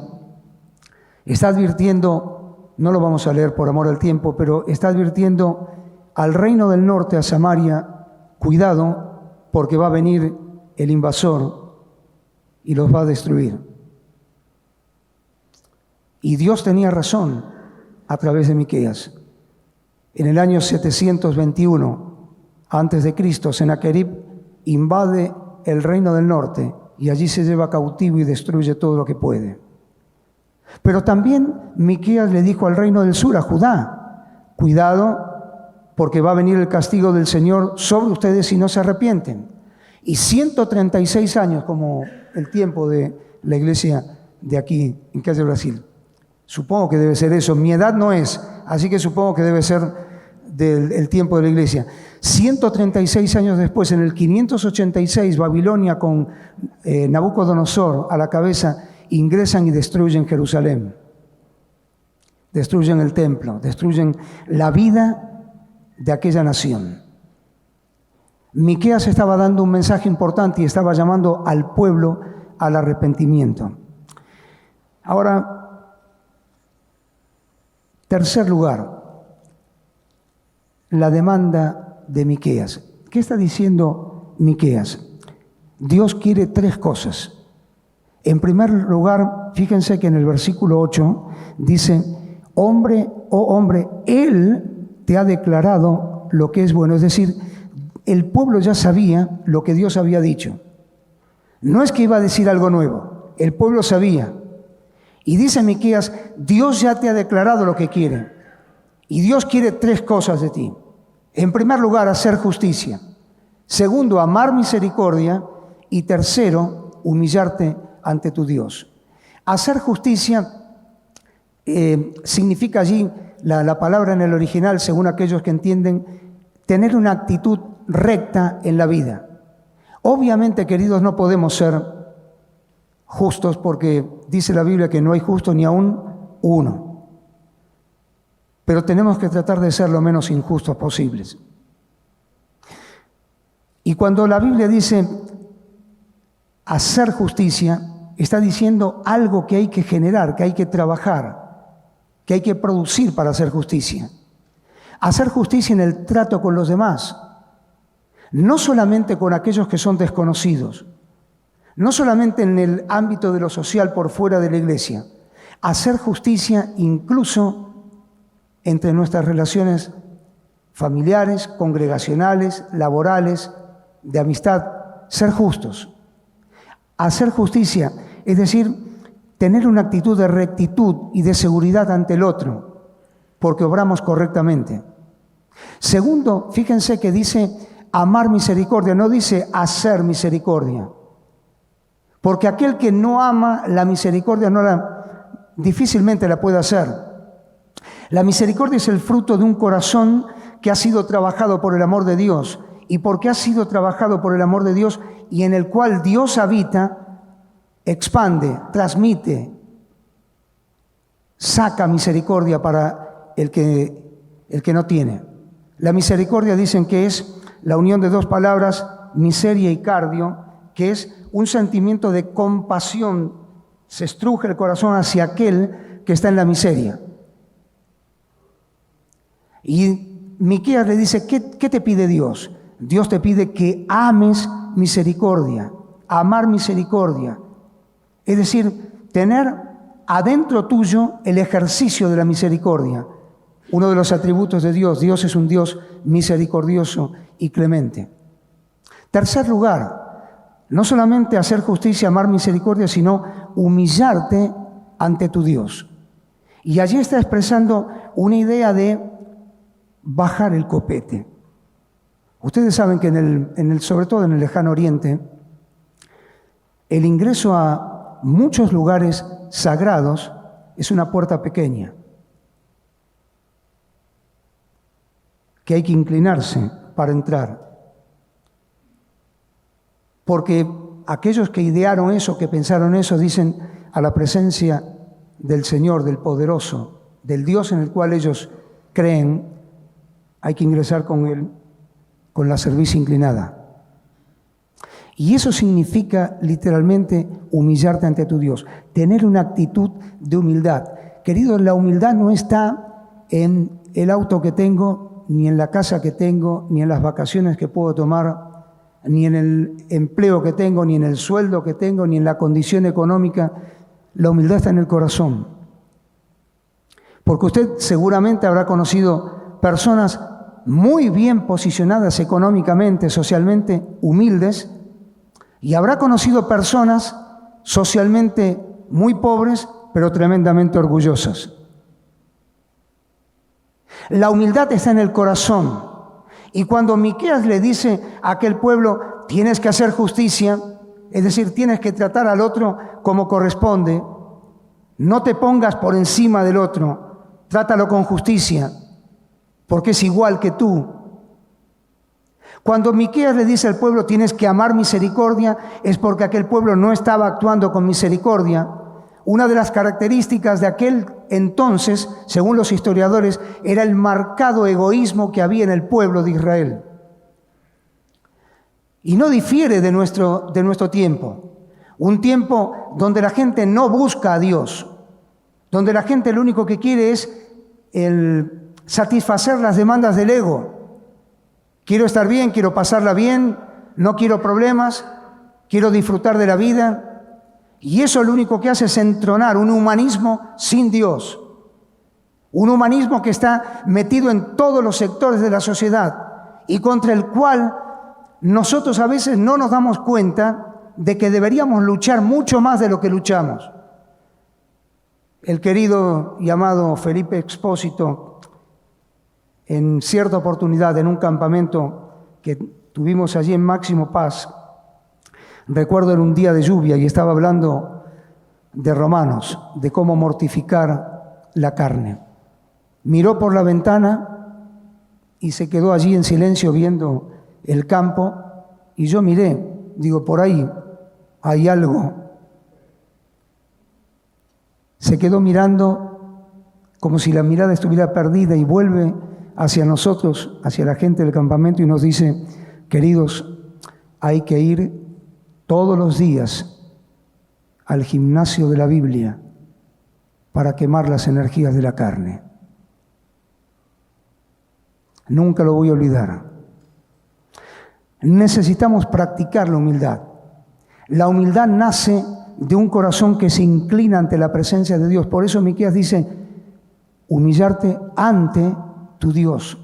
está advirtiendo, no lo vamos a leer por amor al tiempo, pero está advirtiendo al reino del norte, a Samaria, cuidado, porque va a venir el invasor y los va a destruir. Y Dios tenía razón a través de Miqueas. En el año 721 antes de Cristo, Sennacherib invade el reino del norte y allí se lleva cautivo y destruye todo lo que puede. Pero también Miqueas le dijo al reino del sur, a Judá, cuidado, porque va a venir el castigo del Señor sobre ustedes si no se arrepienten. Y 136 años, como el tiempo de la iglesia de aquí, en Calle Brasil. Supongo que debe ser eso. Mi edad no es, así que supongo que debe ser del tiempo de la iglesia. 136 años después, en el 586, Babilonia con Nabucodonosor a la cabeza, ingresan y destruyen Jerusalén. Destruyen el templo, destruyen la vida de aquella nación. Miqueas estaba dando un mensaje importante y estaba llamando al pueblo al arrepentimiento. Ahora, tercer lugar, la demanda de Miqueas. ¿Qué está diciendo Miqueas? Dios quiere tres cosas. En primer lugar, fíjense que en el versículo 8 dice, hombre, oh hombre, Él te ha declarado lo que es bueno. Es decir, el pueblo ya sabía lo que Dios había dicho. No es que iba a decir algo nuevo, el pueblo sabía. Y dice Miqueas, Dios ya te ha declarado lo que quiere. Y Dios quiere tres cosas de ti. En primer lugar, hacer justicia. Segundo, amar misericordia. Y tercero, humillarte ante tu Dios. Hacer justicia significa allí, la palabra en el original, según aquellos que entienden, tener una actitud recta en la vida. Obviamente, queridos, no podemos ser justos porque dice la Biblia que no hay justo ni aún uno. Pero tenemos que tratar de ser lo menos injustos posibles. Y cuando la Biblia dice hacer justicia, está diciendo algo que hay que generar, que hay que trabajar, que hay que producir para hacer justicia. Hacer justicia en el trato con los demás, no solamente con aquellos que son desconocidos, no solamente en el ámbito de lo social por fuera de la iglesia, hacer justicia incluso entre nuestras relaciones familiares, congregacionales, laborales, de amistad, ser justos. Hacer justicia, es decir, tener una actitud de rectitud y de seguridad ante el otro, porque obramos correctamente. Segundo, fíjense que dice amar misericordia, no dice hacer misericordia. Porque aquel que no ama la misericordia difícilmente la puede hacer. La misericordia es el fruto de un corazón que ha sido trabajado por el amor de Dios. Y porque ha sido trabajado por el amor de Dios y en el cual Dios habita, expande, transmite, saca misericordia para el que no tiene. La misericordia dicen que es la unión de dos palabras, miseria y cardio, que es un sentimiento de compasión. Se estruje el corazón hacia aquel que está en la miseria. Y Miqueas le dice, ¿qué te pide Dios? Dios te pide que ames misericordia, amar misericordia. Es decir, tener adentro tuyo el ejercicio de la misericordia. Uno de los atributos de Dios. Dios es un Dios misericordioso y clemente. Tercer lugar, no solamente hacer justicia, amar misericordia, sino humillarte ante tu Dios. Y allí está expresando una idea de bajar el copete. Ustedes saben que sobre todo en el Lejano Oriente, el ingreso a muchos lugares sagrados es una puerta pequeña, que hay que inclinarse para entrar. Porque aquellos que idearon eso, que pensaron eso, dicen: a la presencia del Señor, del Poderoso, del Dios en el cual ellos creen, hay que ingresar con Él, con la cerviz inclinada. Y eso significa literalmente humillarte ante tu Dios, tener una actitud de humildad. Queridos, la humildad no está en el auto que tengo, ni en la casa que tengo, ni en las vacaciones que puedo tomar, ni en el empleo que tengo, ni en el sueldo que tengo, ni en la condición económica. La humildad está en el corazón. Porque usted seguramente habrá conocido personas muy bien posicionadas económicamente, socialmente, humildes, y habrá conocido personas socialmente muy pobres, pero tremendamente orgullosas. La humildad está en el corazón. Y cuando Miqueas le dice a aquel pueblo: tienes que hacer justicia, es decir, tienes que tratar al otro como corresponde, no te pongas por encima del otro, trátalo con justicia, porque es igual que tú. Cuando Miqueas le dice al pueblo: tienes que amar misericordia, es porque aquel pueblo no estaba actuando con misericordia. Una de las características de aquel entonces, según los historiadores, era el marcado egoísmo que había en el pueblo de Israel. Y no difiere de nuestro tiempo. Un tiempo donde la gente no busca a Dios, donde la gente lo único que quiere es satisfacer las demandas del ego. Quiero estar bien, quiero pasarla bien, no quiero problemas, quiero disfrutar de la vida. Y eso lo único que hace es entronar un humanismo sin Dios. Un humanismo que está metido en todos los sectores de la sociedad y contra el cual nosotros a veces no nos damos cuenta de que deberíamos luchar mucho más de lo que luchamos. El querido y amado Felipe Expósito, en cierta oportunidad, en un campamento que tuvimos allí en Máximo Paz, recuerdo era un día de lluvia y estaba hablando de Romanos, de cómo mortificar la carne. Miró por la ventana y se quedó allí en silencio viendo el campo, y yo miré, digo, por ahí hay algo. Se quedó mirando como si la mirada estuviera perdida y vuelve hacia nosotros, hacia la gente del campamento, y nos dice: queridos, hay que ir todos los días al gimnasio de la Biblia para quemar las energías de la carne. Nunca lo voy a olvidar. Necesitamos practicar la humildad. La humildad nace de un corazón que se inclina ante la presencia de Dios. Por eso Miqueas dice: humillarte ante tu Dios.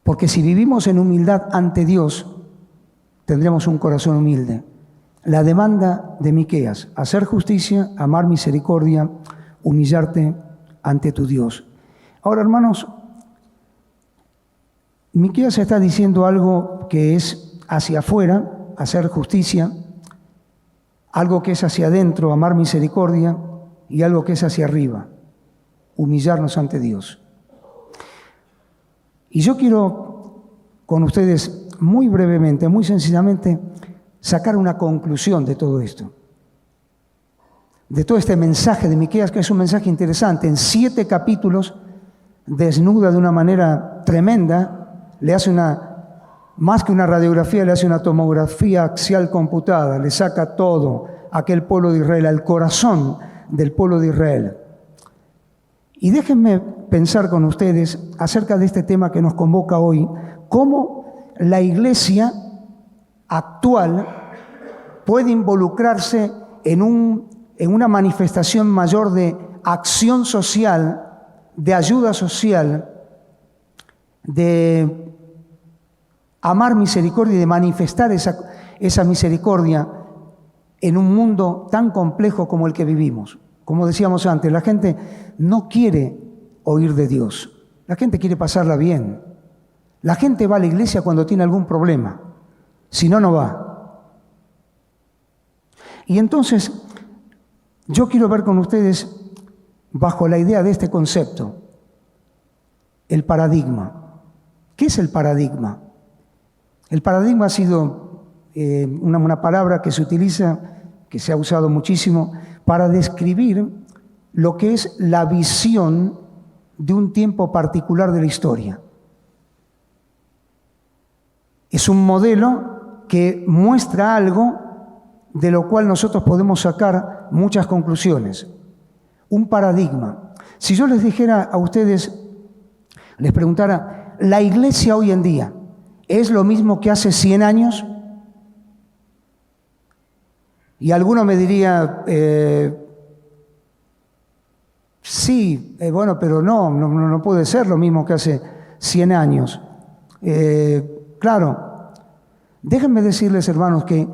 Porque si vivimos en humildad ante Dios, tendremos un corazón humilde. La demanda de Miqueas: hacer justicia, amar misericordia, humillarte ante tu Dios. Ahora, hermanos, Miqueas está diciendo algo que es hacia afuera, hacer justicia, algo que es hacia adentro, amar misericordia, y algo que es hacia arriba, humillarnos ante Dios. Y yo quiero con ustedes muy brevemente, muy sencillamente, sacar una conclusión de todo esto. De todo este mensaje de Miqueas, que es un mensaje interesante. En 7 capítulos, desnuda de una manera tremenda, le hace más que una radiografía, le hace una tomografía axial computada, le saca todo a aquel pueblo de Israel, al corazón del pueblo de Israel. Y déjenme pensar con ustedes acerca de este tema que nos convoca hoy, cómo la iglesia actual puede involucrarse en una manifestación mayor de acción social, de ayuda social, de amar misericordia y de manifestar esa misericordia en un mundo tan complejo como el que vivimos. Como decíamos antes, la gente no quiere oír de Dios. La gente quiere pasarla bien. La gente va a la iglesia cuando tiene algún problema. Si no, no va. Y entonces, yo quiero ver con ustedes, bajo la idea de este concepto, el paradigma. ¿Qué es el paradigma? El paradigma ha sido una palabra que se utiliza, que se ha usado muchísimo, para describir lo que es la visión de un tiempo particular de la historia. Es un modelo que muestra algo de lo cual nosotros podemos sacar muchas conclusiones. Un paradigma. Si yo les dijera a ustedes, les preguntara, ¿la iglesia hoy en día es lo mismo que hace 100 años? Y alguno me diría, sí, bueno, pero no puede ser lo mismo que hace 100 años. Claro, déjenme decirles, hermanos, que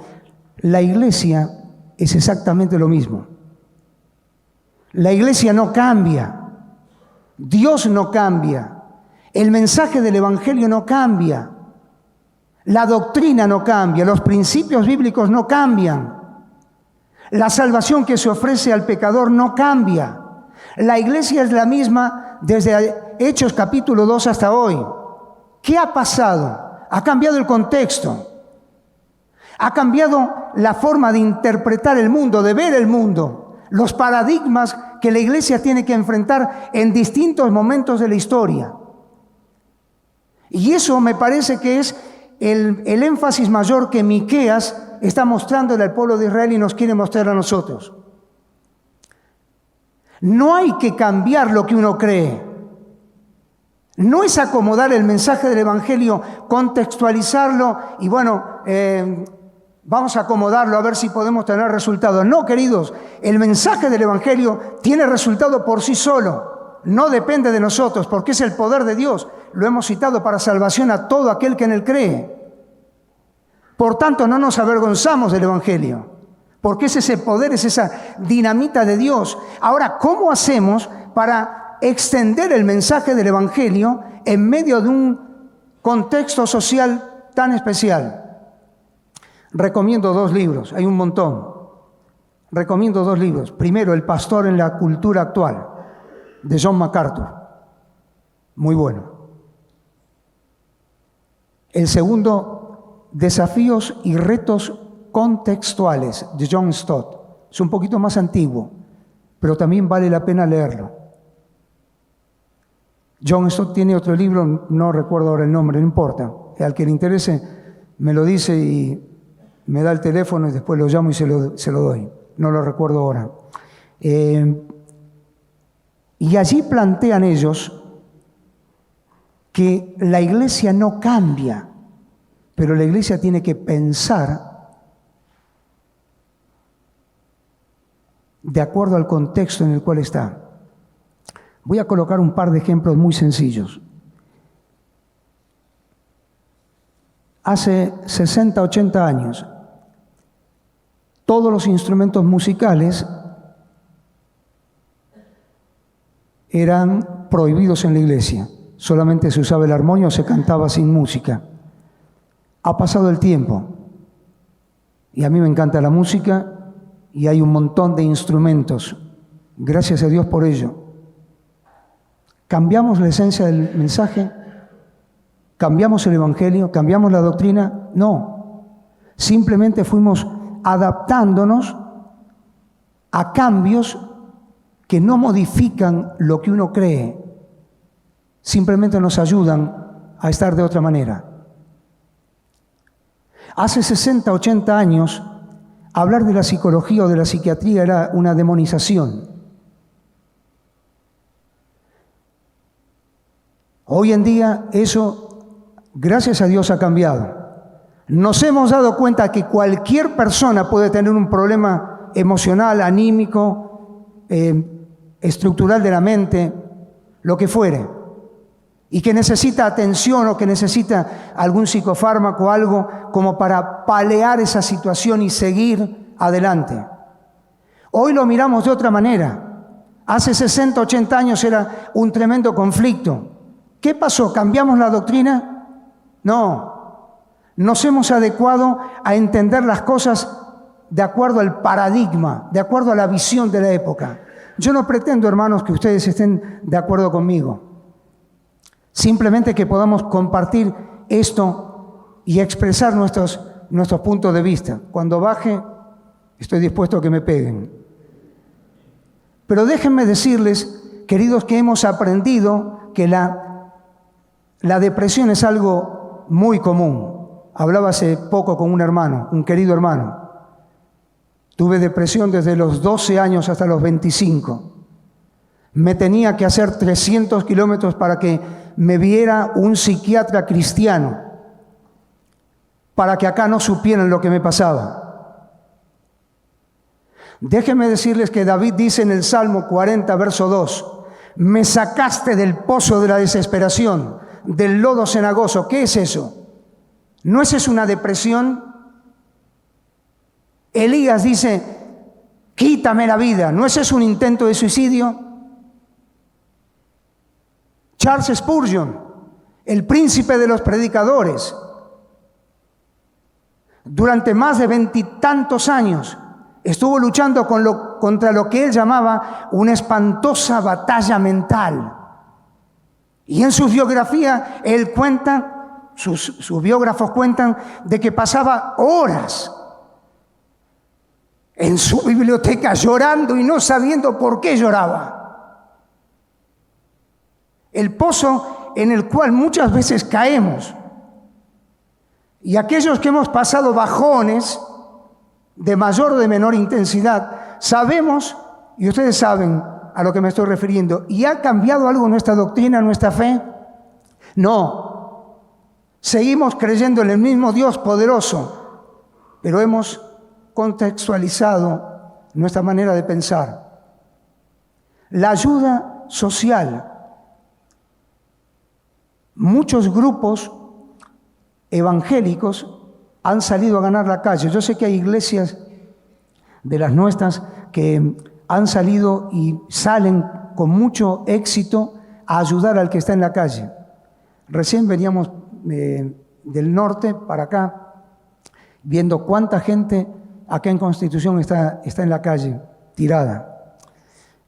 la iglesia es exactamente lo mismo. La iglesia no cambia, Dios no cambia, el mensaje del Evangelio no cambia, la doctrina no cambia, los principios bíblicos no cambian, la salvación que se ofrece al pecador no cambia. La iglesia es la misma desde Hechos capítulo 2 hasta hoy. ¿Qué ha pasado? Ha cambiado el contexto, ha cambiado la forma de interpretar el mundo, de ver el mundo, los paradigmas que la iglesia tiene que enfrentar en distintos momentos de la historia. Y eso me parece que es el énfasis mayor que Miqueas está mostrándole al pueblo de Israel y nos quiere mostrar a nosotros. No hay que cambiar lo que uno cree. No es acomodar el mensaje del Evangelio, contextualizarlo y vamos a acomodarlo a ver si podemos tener resultados. No, queridos, el mensaje del Evangelio tiene resultado por sí solo. No depende de nosotros porque es el poder de Dios. Lo hemos citado para salvación a todo aquel que en él cree. Por tanto, no nos avergonzamos del Evangelio, porque es ese poder, es esa dinamita de Dios. Ahora, ¿cómo hacemos para extender el mensaje del Evangelio en medio de un contexto social tan especial? Recomiendo 2 libros, hay un montón. Recomiendo 2 libros. Primero, El pastor en la cultura actual, de John MacArthur. Muy bueno. El segundo, Desafíos y retos contextuales, de John Stott. Es un poquito más antiguo, pero también vale la pena leerlo. John Stott tiene otro libro, no recuerdo ahora el nombre, no importa. Al que le interese me lo dice y me da el teléfono y después lo llamo y se lo doy. No lo recuerdo ahora. Y allí plantean ellos que la iglesia no cambia, pero la iglesia tiene que pensar de acuerdo al contexto en el cual está. Voy a colocar un par de ejemplos muy sencillos. Hace 60, 80 años, todos los instrumentos musicales eran prohibidos en la iglesia. Solamente se usaba el armonio, se cantaba sin música. Ha pasado el tiempo y a mí me encanta la música y hay un montón de instrumentos. Gracias a Dios por ello. ¿Cambiamos la esencia del mensaje? ¿Cambiamos el Evangelio? ¿Cambiamos la doctrina? No. Simplemente fuimos adaptándonos a cambios que no modifican lo que uno cree. Simplemente nos ayudan a estar de otra manera. Hace 60, 80 años, hablar de la psicología o de la psiquiatría era una demonización. Hoy en día eso, gracias a Dios, ha cambiado. Nos hemos dado cuenta que cualquier persona puede tener un problema emocional, anímico, estructural de la mente, lo que fuere, y que necesita atención o que necesita algún psicofármaco o algo como para paliar esa situación y seguir adelante. Hoy lo miramos de otra manera. Hace 60, 80 años era un tremendo conflicto. ¿Qué pasó? ¿Cambiamos la doctrina? No. Nos hemos adecuado a entender las cosas de acuerdo al paradigma, de acuerdo a la visión de la época. Yo no pretendo, hermanos, que ustedes estén de acuerdo conmigo. Simplemente que podamos compartir esto y expresar nuestros puntos de vista. Cuando baje, estoy dispuesto a que me peguen. Pero déjenme decirles, queridos, que hemos aprendido que la depresión es algo muy común. Hablaba hace poco con un hermano, un querido hermano. Tuve depresión desde los 12 años hasta los 25. Me tenía que hacer 300 kilómetros para que me viera un psiquiatra cristiano, para que acá no supieran lo que me pasaba. Déjenme decirles que David dice en el Salmo 40, verso 2, me sacaste del pozo de la desesperación, del lodo cenagoso. ¿Qué es eso? ¿No es eso una depresión? Elías dice, quítame la vida. ¿No es eso un intento de suicidio? Charles Spurgeon, el príncipe de los predicadores, durante más de 20 y tantos años estuvo luchando contra lo que él llamaba una espantosa batalla mental. Y en su biografía él cuenta, sus biógrafos cuentan de que pasaba horas en su biblioteca llorando y no sabiendo por qué lloraba. El pozo en el cual muchas veces caemos. Y aquellos que hemos pasado bajones de mayor o de menor intensidad, sabemos, y ustedes saben a lo que me estoy refiriendo, ¿y ha cambiado algo nuestra doctrina, nuestra fe? No. Seguimos creyendo en el mismo Dios poderoso, pero hemos contextualizado nuestra manera de pensar. La ayuda social. Muchos grupos evangélicos han salido a ganar la calle. Yo sé que hay iglesias de las nuestras que han salido y salen con mucho éxito a ayudar al que está en la calle. Recién veníamos del norte para acá, viendo cuánta gente acá en Constitución está en la calle, tirada.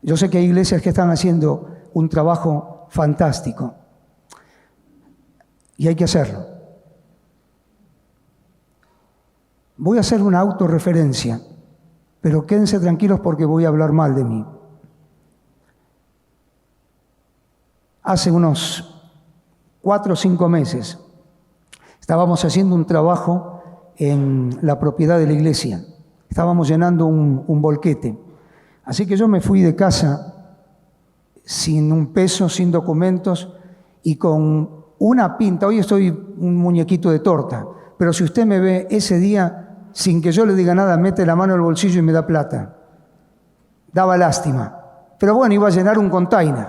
Yo sé que hay iglesias que están haciendo un trabajo fantástico. Y hay que hacerlo. Voy a hacer una autorreferencia, pero quédense tranquilos porque voy a hablar mal de mí. Hace unos 4 o 5 meses estábamos haciendo un trabajo en la propiedad de la iglesia. Estábamos llenando un volquete. Así que yo me fui de casa sin un peso, sin documentos y con una pinta. Hoy estoy un muñequito de torta, pero si usted me ve ese día, sin que yo le diga nada, mete la mano en el bolsillo y me da plata. Daba lástima. Pero bueno, iba a llenar un container.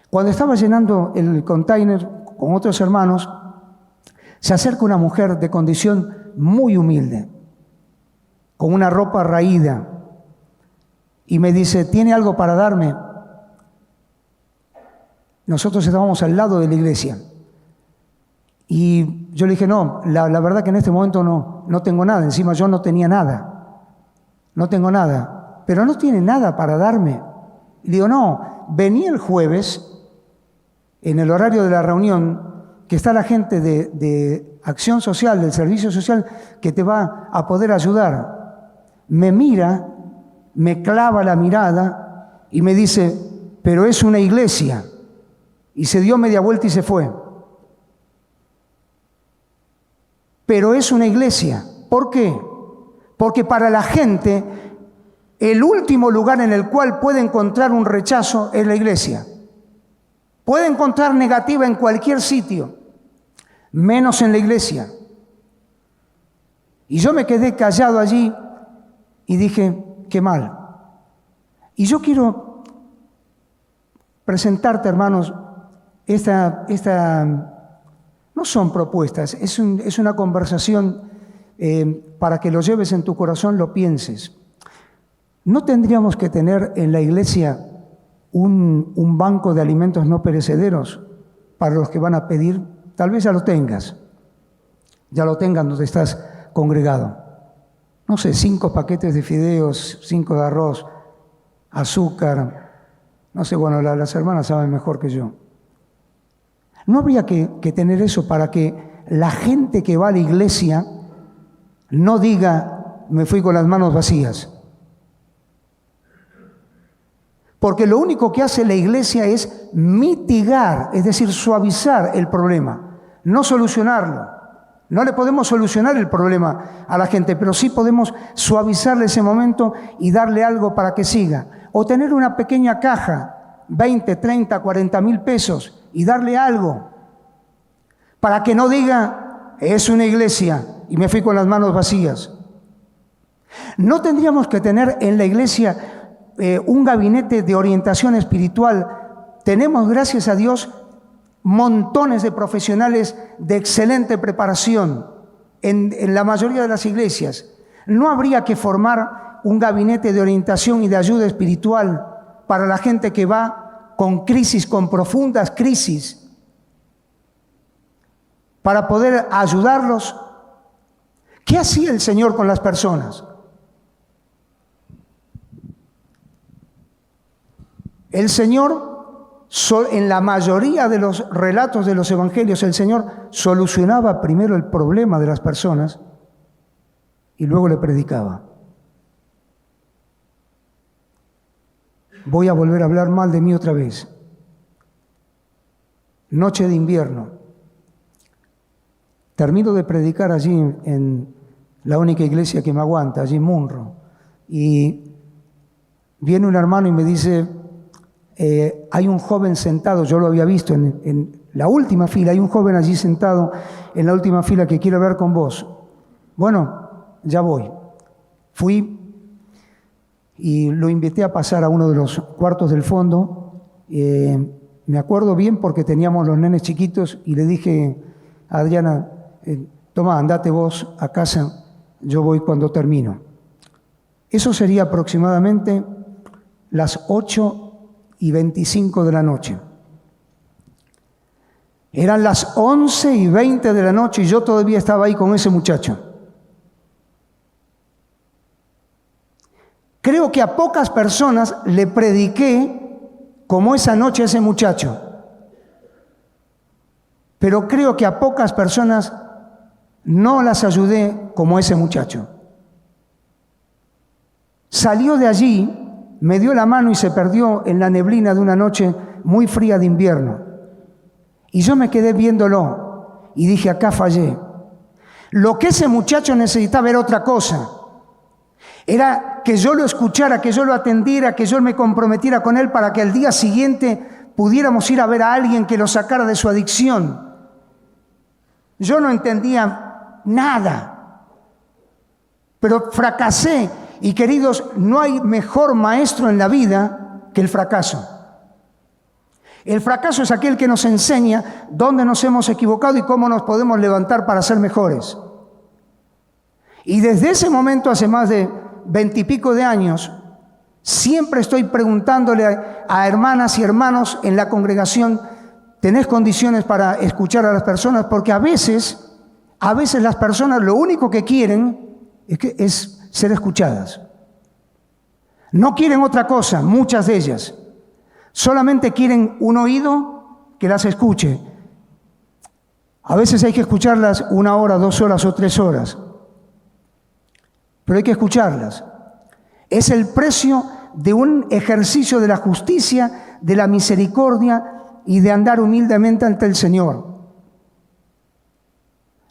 Cuando estaba llenando el container con otros hermanos, se acerca una mujer de condición muy humilde, con una ropa raída, y me dice, ¿tiene algo para darme? Nosotros estábamos al lado de la iglesia. Y yo le dije, no, la verdad que en este momento no tengo nada. Encima yo no tenía nada. No tengo nada. Pero no tiene nada para darme. Y le digo, no, vení el jueves, en el horario de la reunión, que está la gente de acción social, del servicio social, que te va a poder ayudar. Me mira, me clava la mirada y me dice, pero es una iglesia. Y se dio media vuelta y se fue. Pero es una iglesia. ¿Por qué? Porque para la gente, el último lugar en el cual puede encontrar un rechazo es la iglesia. Puede encontrar negativa en cualquier sitio, menos en la iglesia. Y yo me quedé callado allí y dije, qué mal. Y yo quiero presentarte, hermanos, no son propuestas, es una conversación para que lo lleves en tu corazón, lo pienses. ¿No tendríamos que tener en la iglesia un banco de alimentos no perecederos para los que van a pedir? Tal vez ya lo tengas donde estás congregado. No sé, 5 paquetes de fideos, 5 de arroz, azúcar. No sé, bueno, las hermanas saben mejor que yo. ¿No habría que tener eso para que la gente que va a la iglesia no diga, me fui con las manos vacías? Porque lo único que hace la iglesia es mitigar, es decir, suavizar el problema, no solucionarlo. No le podemos solucionar el problema a la gente, pero sí podemos suavizarle ese momento y darle algo para que siga. O tener una pequeña caja, 20, 30, 40 mil pesos, y darle algo para que no diga, es una iglesia y me fui con las manos vacías. ¿No tendríamos que tener en la iglesia un gabinete de orientación espiritual? Tenemos, gracias a Dios, montones de profesionales de excelente preparación en la mayoría de las iglesias. ¿No habría que formar un gabinete de orientación y de ayuda espiritual para la gente que va con crisis, con profundas crisis, para poder ayudarlos? ¿Qué hacía el Señor con las personas? El Señor, en la mayoría de los relatos de los evangelios, el Señor solucionaba primero el problema de las personas y luego le predicaba. Voy a volver a hablar mal de mí otra vez. Noche de invierno. Termino de predicar allí en la única iglesia que me aguanta, allí en Munro. Y viene un hermano y me dice, hay un joven sentado, yo lo había visto en la última fila, hay un joven allí sentado en la última fila que quiere hablar con vos. Bueno, ya voy. Fui y lo invité a pasar a uno de los cuartos del fondo. Me acuerdo bien porque teníamos los nenes chiquitos y le dije a Adriana, toma, andate vos a casa, yo voy cuando termino. Eso sería aproximadamente las 8:25 de la noche. Eran las 11:20 de la noche y yo todavía estaba ahí con ese muchacho. Creo que a pocas personas le prediqué como esa noche a ese muchacho. Pero creo que a pocas personas no las ayudé como ese muchacho. Salió de allí, me dio la mano y se perdió en la neblina de una noche muy fría de invierno. Y yo me quedé viéndolo y dije, acá fallé. Lo que ese muchacho necesitaba era otra cosa. Era que yo lo escuchara, que yo lo atendiera, que yo me comprometiera con él para que al día siguiente pudiéramos ir a ver a alguien que lo sacara de su adicción. Yo no entendía nada, pero fracasé. Y queridos, no hay mejor maestro en la vida que el fracaso. El fracaso es aquel que nos enseña dónde nos hemos equivocado y cómo nos podemos levantar para ser mejores. Y desde ese momento, hace más de 20 y pico de años, siempre estoy preguntándole a hermanas y hermanos en la congregación, ¿tenés condiciones para escuchar a las personas? Porque a veces las personas lo único que quieren es ser escuchadas. No quieren otra cosa, muchas de ellas. Solamente quieren un oído que las escuche. A veces hay que escucharlas 1 hora, 2 horas o 3 horas. Pero hay que escucharlas. Es el precio de un ejercicio de la justicia, de la misericordia y de andar humildemente ante el Señor.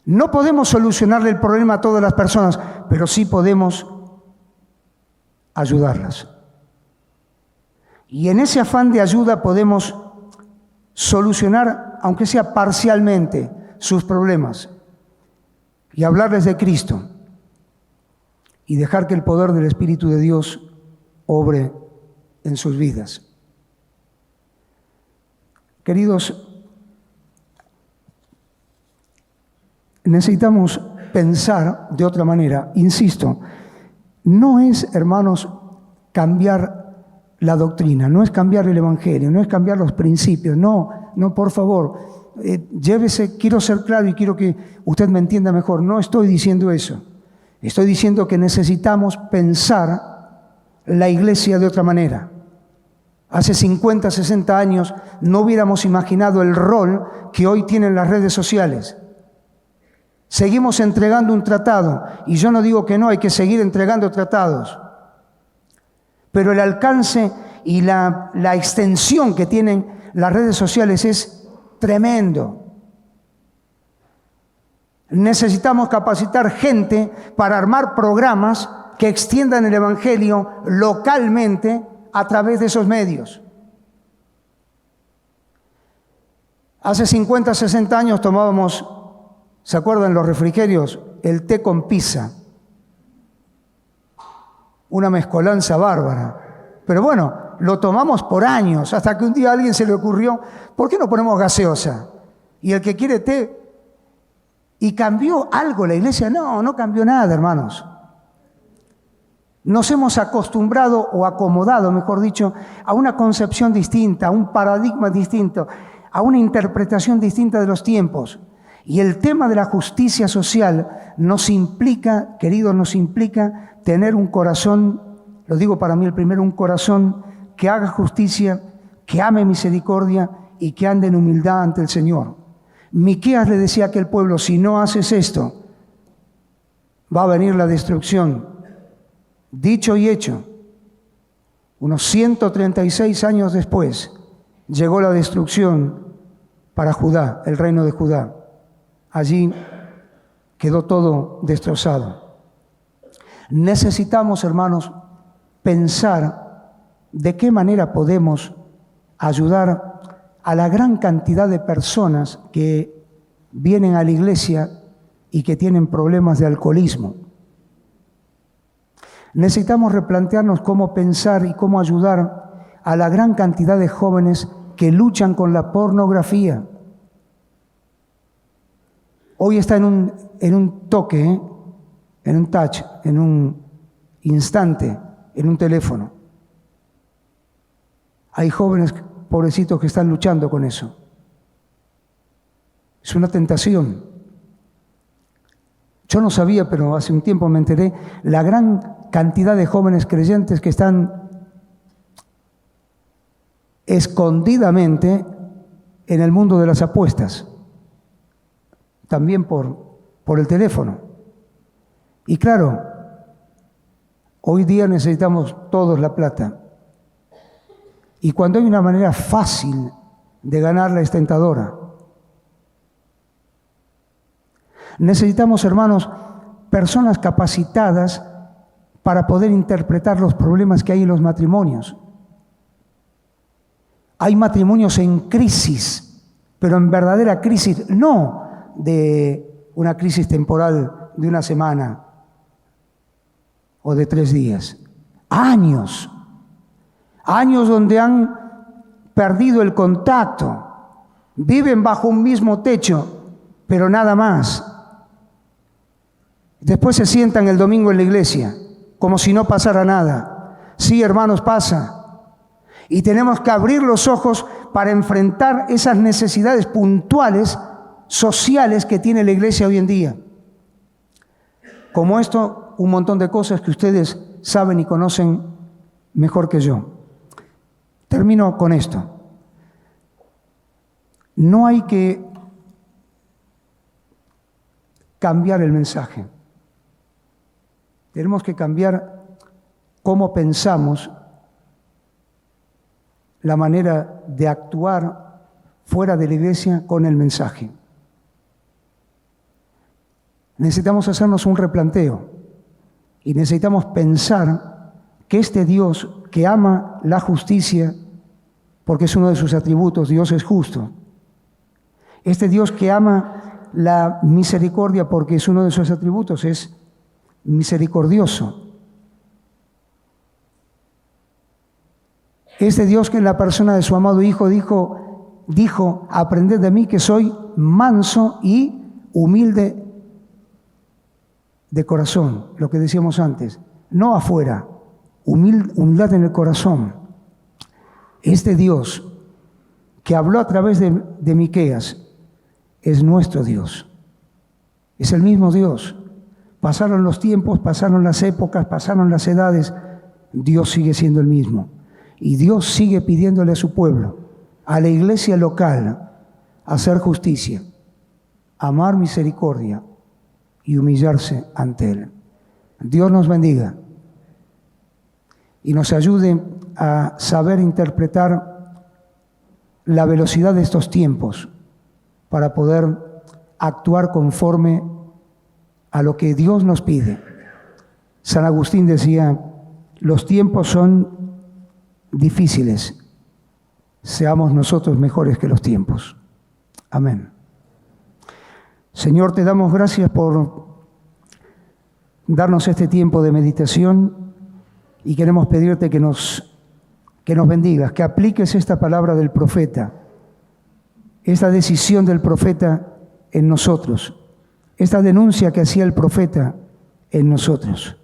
No podemos solucionarle el problema a todas las personas, pero sí podemos ayudarlas. Y en ese afán de ayuda podemos solucionar, aunque sea parcialmente, sus problemas y hablarles de Cristo. y dejar que el poder del Espíritu de Dios obre en sus vidas. Queridos, necesitamos pensar de otra manera. Insisto, no es, hermanos, cambiar la doctrina, no es cambiar el Evangelio, no es cambiar los principios, no, por favor, llévese, quiero ser claro y quiero que usted me entienda mejor, no estoy diciendo eso. Estoy diciendo que necesitamos pensar la iglesia de otra manera. Hace 50, 60 años no hubiéramos imaginado el rol que hoy tienen las redes sociales. Seguimos entregando un tratado, y yo no digo que no, hay que seguir entregando tratados. Pero el alcance y la extensión que tienen las redes sociales es tremendo. Necesitamos capacitar gente para armar programas que extiendan el Evangelio localmente a través de esos medios. Hace 50, 60 años tomábamos, ¿se acuerdan los refrigerios? El té con pizza. Una mezcolanza bárbara. Pero bueno, lo tomamos por años, hasta que un día a alguien se le ocurrió, ¿por qué no ponemos gaseosa? Y el que quiere té. ¿Y cambió algo la iglesia? No, no cambió nada, hermanos. Nos hemos acostumbrado o acomodado, mejor dicho, a una concepción distinta, a un paradigma distinto, a una interpretación distinta de los tiempos. Y el tema de la justicia social nos implica, queridos, nos implica tener un corazón, lo digo para mí el primero, un corazón que haga justicia, que ame misericordia y que ande en humildad ante el Señor. Miqueas le decía a aquel pueblo, si no haces esto, va a venir la destrucción. Dicho y hecho, unos 136 años después, llegó la destrucción para Judá, el reino de Judá. Allí quedó todo destrozado. Necesitamos, hermanos, pensar de qué manera podemos ayudar a la gran cantidad de personas que vienen a la iglesia y que tienen problemas de alcoholismo. Necesitamos replantearnos cómo pensar y cómo ayudar a la gran cantidad de jóvenes que luchan con la pornografía. Hoy está en un toque, en un touch, en un instante, en un teléfono. Hay jóvenes, pobrecitos, que están luchando con eso. Es una tentación. Yo no sabía, pero hace un tiempo me enteré, la gran cantidad de jóvenes creyentes que están escondidamente en el mundo de las apuestas, también por el teléfono. Y claro, hoy día necesitamos todos la plata. Y cuando hay una manera fácil de ganarla es tentadora. Necesitamos, hermanos, personas capacitadas para poder interpretar los problemas que hay en los matrimonios. Hay matrimonios en crisis, pero en verdadera crisis, no de una crisis temporal de una semana o de 3 días. Años donde han perdido el contacto, viven bajo un mismo techo, pero nada más. Después se sientan el domingo en la iglesia, como si no pasara nada. Sí, hermanos, pasa. Y tenemos que abrir los ojos para enfrentar esas necesidades puntuales, sociales que tiene la iglesia hoy en día. Como esto, un montón de cosas que ustedes saben y conocen mejor que yo. Termino con esto. No hay que cambiar el mensaje. Tenemos que cambiar cómo pensamos, la manera de actuar fuera de la iglesia con el mensaje. Necesitamos hacernos un replanteo y necesitamos pensar que este Dios que ama la justicia, porque es uno de sus atributos, Dios es justo. Este Dios que ama la misericordia, porque es uno de sus atributos, es misericordioso. Este Dios que en la persona de su amado Hijo dijo, aprended de mí que soy manso y humilde de corazón, lo que decíamos antes, no afuera, humildad en el corazón. Este Dios que habló a través de Miqueas es nuestro Dios, es el mismo Dios. Pasaron los tiempos, pasaron las épocas, pasaron las edades, Dios sigue siendo el mismo. Y Dios sigue pidiéndole a su pueblo, a la iglesia local, hacer justicia, amar misericordia y humillarse ante Él. Dios nos bendiga y nos ayude a saber interpretar la velocidad de estos tiempos para poder actuar conforme a lo que Dios nos pide. San Agustín decía, los tiempos son difíciles, seamos nosotros mejores que los tiempos. Amén. Señor, te damos gracias por darnos este tiempo de meditación y queremos pedirte que nos bendigas, que apliques esta palabra del profeta, esta decisión del profeta en nosotros, esta denuncia que hacía el profeta en nosotros,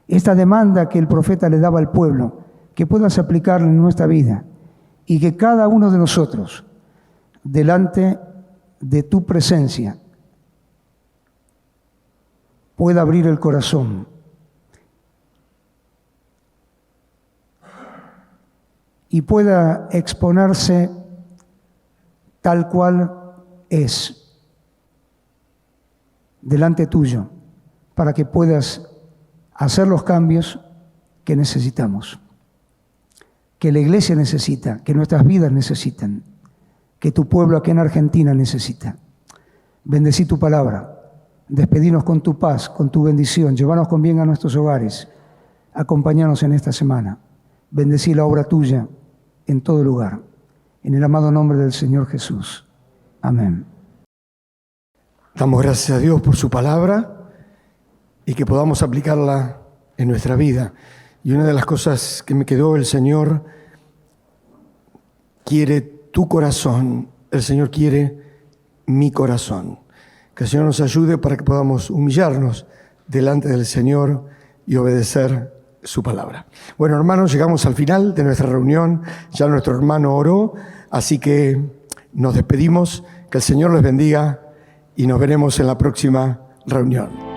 esta demanda que el profeta le daba al pueblo, que puedas aplicarla en nuestra vida y que cada uno de nosotros, delante de tu presencia, pueda abrir el corazón y pueda exponerse tal cual es delante tuyo, para que puedas hacer los cambios que necesitamos, que la iglesia necesita, que nuestras vidas necesitan, que tu pueblo aquí en Argentina necesita. Bendecí tu palabra, despedinos con tu paz, con tu bendición, llévanos con bien a nuestros hogares, acompáñanos en esta semana, bendecí la obra tuya en todo lugar, en el amado nombre del Señor Jesús. Amén. Damos gracias a Dios por su palabra y que podamos aplicarla en nuestra vida. Y una de las cosas que me quedó, el Señor quiere tu corazón, el Señor quiere mi corazón. Que el Señor nos ayude para que podamos humillarnos delante del Señor y obedecer su palabra. Bueno, hermanos, llegamos al final de nuestra reunión. Ya nuestro hermano oró, así que nos despedimos. Que el Señor les bendiga y nos veremos en la próxima reunión.